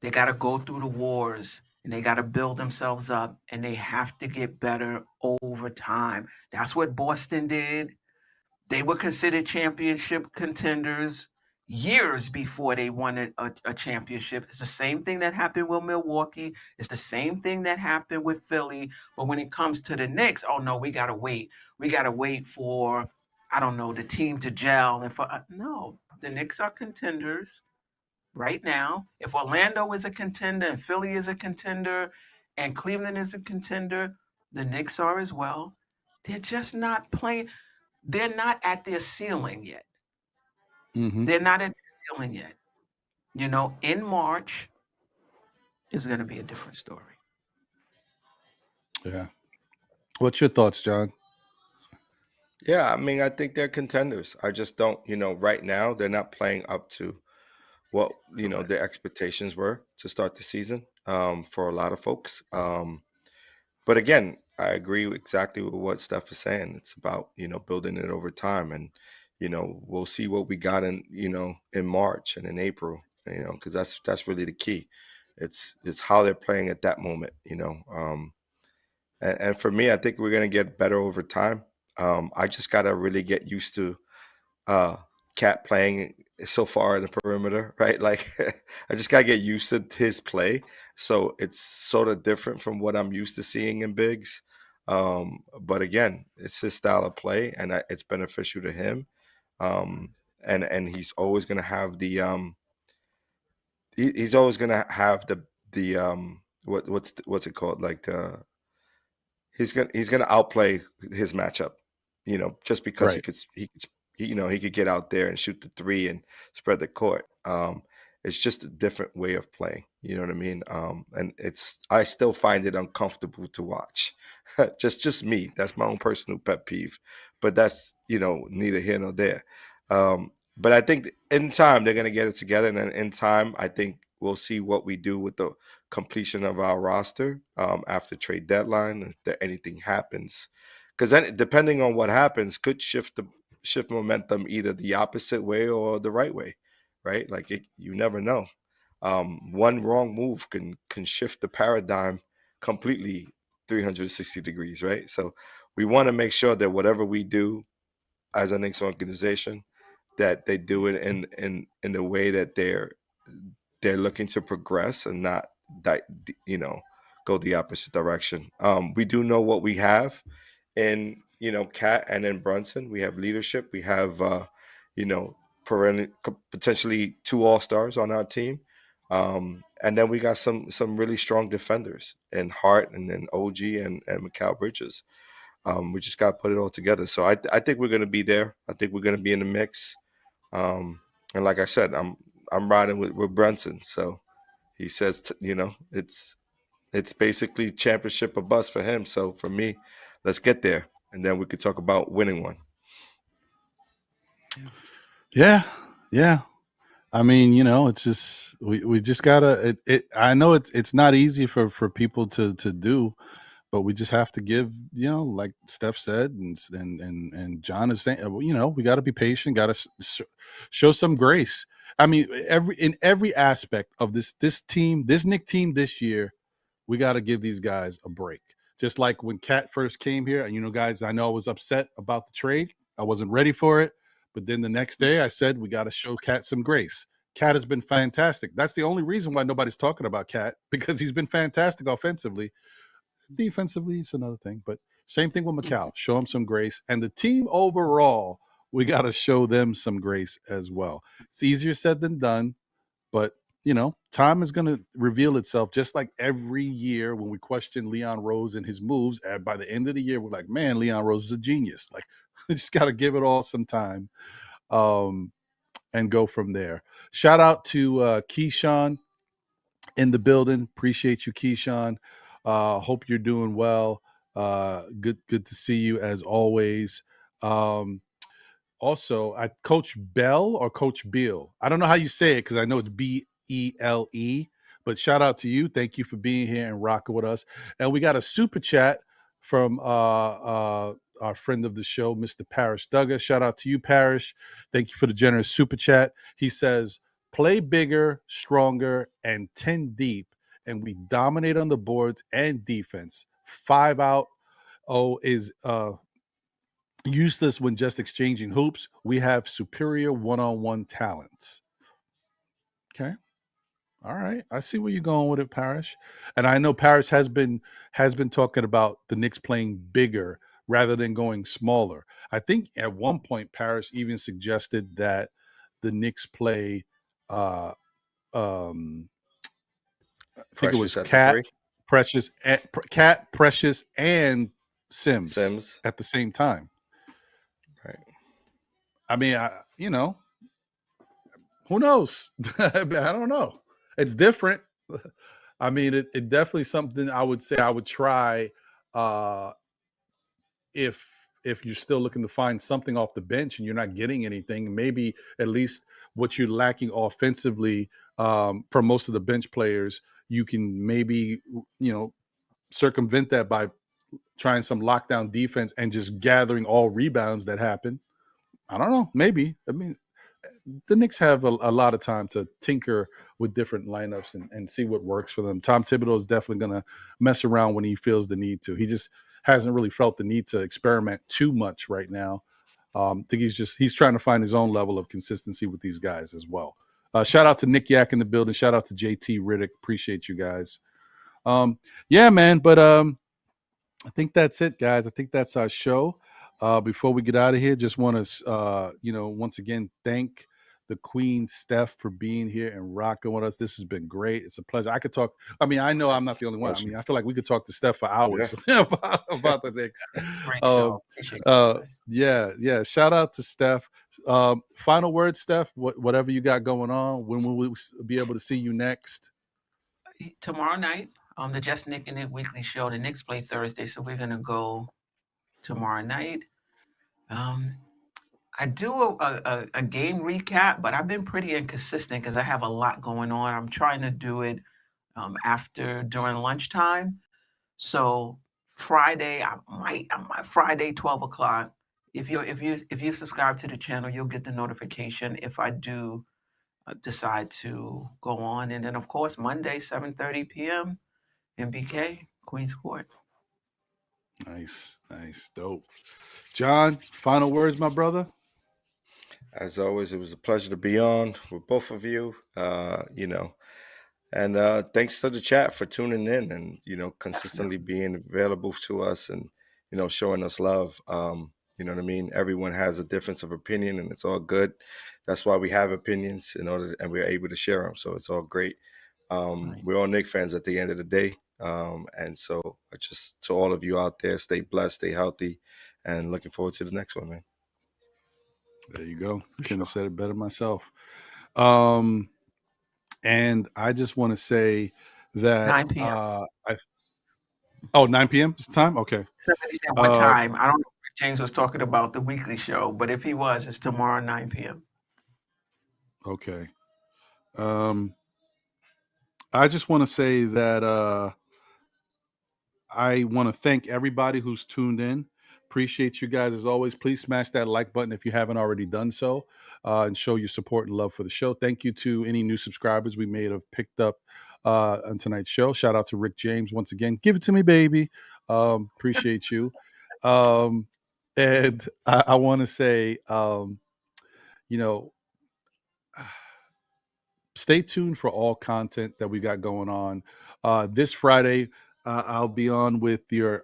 they got to go through the wars and they got to build themselves up and they have to get better over time. That's what Boston did. They were considered championship contenders years before they won a championship. It's the same thing that happened with Milwaukee. It's the same thing that happened with Philly. But when it comes to the Knicks, oh no, we got to wait. We got to wait for, I don't know, the team to gel. And no, the Knicks are contenders right now. If Orlando is a contender and Philly is a contender and Cleveland is a contender, the Knicks are as well. They're just not playing. They're not at their ceiling yet. Mm-hmm. They're not at their ceiling yet. In March is going to be a different story. Yeah. What's your thoughts, John? Yeah, I mean, I think they're contenders. I just don't, right now they're not playing up to what, their expectations were to start the season for a lot of folks. But again, I agree exactly with what Steph is saying. It's about, building it over time. And, we'll see what we got in March and in April, because that's really the key. It's how they're playing at that moment, and for me, I think we're going to get better over time. I just got to really get used to Cat playing so far in the perimeter, right? Like, I just got to get used to his play. So it's sort of different from what I'm used to seeing in bigs. But again, it's his style of play, and it's beneficial to him. And he's always going to have he's always going to have what's it called? Like he's gonna outplay his matchup, just because Right. he could get out there and shoot the three and spread the court. It's just a different way of playing. You know what I mean? And I still find it uncomfortable to watch. just me. That's my own personal pet peeve. But that's neither here nor there. But I think in time they're gonna get it together, and then in time I think we'll see what we do with the completion of our roster after trade deadline. If anything happens, because then depending on what happens, could shift momentum either the opposite way or the right way, right? Like you never know. One wrong move can shift the paradigm completely 360 degrees, right? So we want to make sure that whatever we do as a Knicks organization, that they do it in the way that they're they're looking to progress and not go the opposite direction. We do know what we have in Cat and in Brunson. We have leadership. We have potentially 2 all-stars on our team. And then we got some really strong defenders in Hart and then OG and Mikal Bridges. We just got to put it all together. So I think we're going to be there. I think we're going to be in the mix. And like I said, I'm riding with Brunson. So he says, it's basically championship or bust for him. So for me, let's get there, and then we could talk about winning one. Yeah. I mean, it's just we just gotta. I know it's not easy for people to do, but we just have to give, like Steph said, and John is saying, we got to be patient, got to show some grace. I mean, in every aspect of this team, this Knicks team this year, we got to give these guys a break. Just like when Cat first came here, and guys, I know I was upset about the trade. I wasn't ready for it. But then the next day I said, we got to show Cat some grace. Cat has been fantastic. That's the only reason why nobody's talking about Cat, because he's been fantastic offensively. Defensively, it's another thing. But same thing with Mikal. Show him some grace. And the team overall, we got to show them some grace as well. It's easier said than done. But, time is going to reveal itself, just like every year when we question Leon Rose and his moves. And by the end of the year, we're like, man, Leon Rose is a genius. Like, we just got to give it all some time and go from there. Shout out to Keyshawn in the building. Appreciate you, Keyshawn. Hope you're doing well. Good to see you as always. Also, Coach Bell or Coach Beal. I don't know how you say it because I know it's Bele, but shout out to you. Thank you for being here and rocking with us. And we got a super chat from our friend of the show, Mr. Parrish Duggar. Shout out to you, Parrish. Thank you for the generous super chat. He says, play bigger, stronger, and 10 deep, and we dominate on the boards and defense. 5 out. Is useless when just exchanging hoops. We have superior one-on-one talents. Okay. All right. I see where you're going with it, Parrish. And I know Parrish has been talking about the Knicks playing bigger rather than going smaller. I think at one point Parrish even suggested that the Knicks play I think it was Cat, Precious, and Sims at the same time. Right. I mean, who knows? I don't know. It's different. I mean, it definitely something I would say I would try if you're still looking to find something off the bench and you're not getting anything. Maybe at least what you're lacking offensively from most of the bench players, you can maybe circumvent that by trying some lockdown defense and just gathering all rebounds that happen. I don't know. Maybe. I mean, the Knicks have a lot of time to tinker with different lineups and see what works for them. Tom Thibodeau is definitely going to mess around when he feels the need to. He just hasn't really felt the need to experiment too much right now. I think he's trying to find his own level of consistency with these guys as well. Shout out to Nick Yak in the building. Shout out to JT Riddick. Appreciate you guys. Yeah, man. But I think that's it, guys. I think that's our show. Before we get out of here, just want to, once again, thank the Queen, Steph, for being here and rocking with us. This has been great. It's a pleasure. I could talk. I mean, I know I'm not the only one. I mean, I feel like we could talk to Steph for hours about the Knicks. Great show. Yeah. Shout out to Steph. Final word, Steph. Whatever you got going on. When will we be able to see you next? Tomorrow night on the Just Nick and Nick Weekly Show. The Knicks play Thursday, so we're gonna go tomorrow night. I do a game recap, but I've been pretty inconsistent because I have a lot going on. I'm trying to do it during lunchtime. So Friday, I might Friday 12 o'clock. If you subscribe to the channel, you'll get the notification if I do decide to go on. And then of course Monday 7:30 p.m. MBK Queens Court. Nice, dope. John, final words, my brother. As always, it was a pleasure to be on with both of you. And thanks to the chat for tuning in and, consistently being available to us and, showing us love. You know what I mean? Everyone has a difference of opinion and it's all good. That's why we have opinions and we're able to share them. So it's all great. We're all Knicks fans at the end of the day. And so just to all of you out there, stay blessed, stay healthy, and looking forward to the next one, man. There you go. Couldn't have said it better myself. And I just want to say that 9 p.m. 9 p.m. is the time? Okay. Somebody said what time. I don't know if James was talking about the weekly show, but if he was, it's tomorrow 9 p.m. Okay. I just want to say that I want to thank everybody who's tuned in. Appreciate you guys as always. Please smash that like button if you haven't already done so, and show your support and love for the show. Thank you to any new subscribers we may have picked up on tonight's show. Shout out to Rick James once again. Give it to me, baby. Appreciate you. And I want to say, stay tuned for all content that we got going on. This Friday, I'll be on with the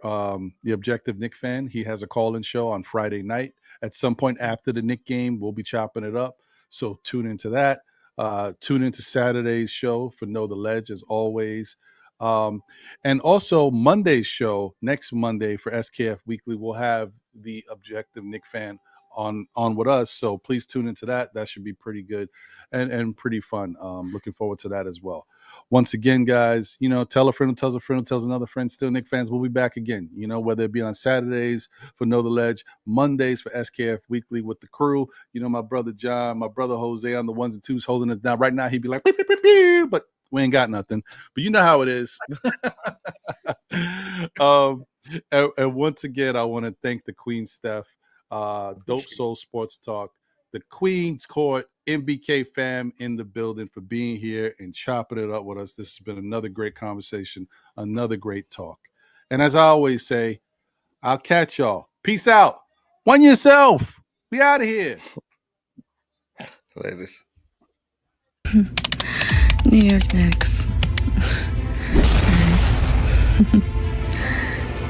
Objective Knicks fan. He has a call-in show on Friday night. At some point after the Knicks game, we'll be chopping it up. So tune into that. Tune into Saturday's show for Know the Ledge, as always. And also Monday's show, next Monday for SKF Weekly, we'll have the Objective Knicks fan on with us. So please tune into that. That should be pretty good and pretty fun. Looking forward to that as well. Once again, guys, tell a friend who tells a friend who tells another friend. Still Knicks fans, we'll be back again. Whether it be on Saturdays for Know the Ledge, Mondays for SKF Weekly with the crew. My brother John, my brother Jose on the ones and twos holding us down. Right now, he'd be like, beep, beep, beep, beep, but we ain't got nothing. But you know how it is. And once again, I want to thank the Queen Steph, Dope Soul Sports Talk, the Queen's Court, MBK fam in the building for being here and chopping it up with us. This has been another great conversation, another great talk. And as I always say, I'll catch y'all. Peace out. One yourself. We out of here. Ladies. New York Knicks. First.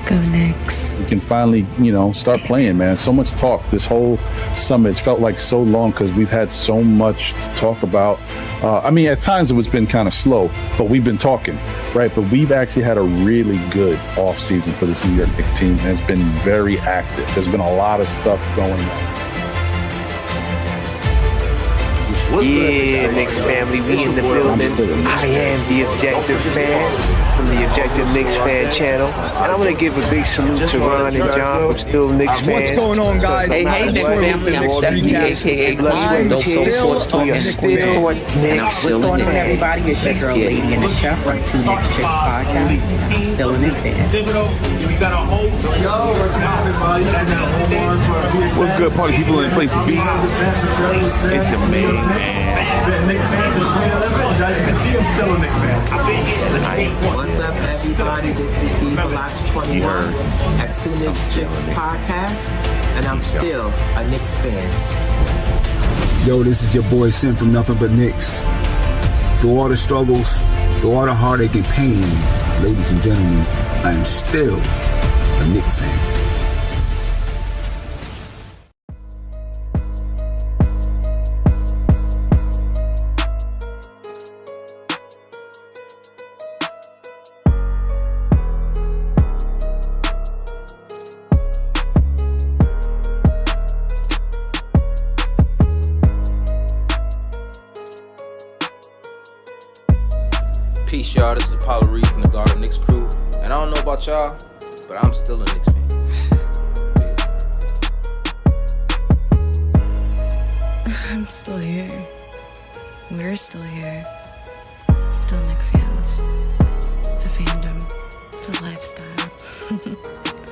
Go Knicks. We can finally, start playing, man. So much talk. This whole summit, it's felt like so long because we've had so much to talk about. At times it was been kind of slow, but we've been talking, right? But we've actually had a really good off season for this New York Knicks team, and it's been very active. There's been a lot of stuff going on. Yeah, Knicks family, we in the building. I am the Objective fan from the Objective Knicks fan channel. And I want to give a big salute to Ron and John from Still Knicks fans. What's going on, guys? Hey, Knicks family, I'm Stephanie, a.k.a. Queen. Dope Soul Sports Talk. We are still Knicks. What's going on, everybody? It's your girl, Lady and the Chef from Two Knicks Chicks Podcast. Still a Knicks fan. What's good, party people in the place to be? It's your main man. What's up, everybody? This is Steve Lox 21 at Two Knicks Chicks Podcast, and I'm still a Knicks fan. Yo, this is your boy Sim from Nothing But Knicks. Through all the struggles, through all the heartache and pain, ladies and gentlemen, I am still a Knicks fan. Peace, y'all. This is Apollo Reed from the Garden Knicks crew. And I don't know about y'all, but I'm still a Knicks fan. I'm still here. We're still here. Still Knicks fans. It's a fandom. It's a lifestyle.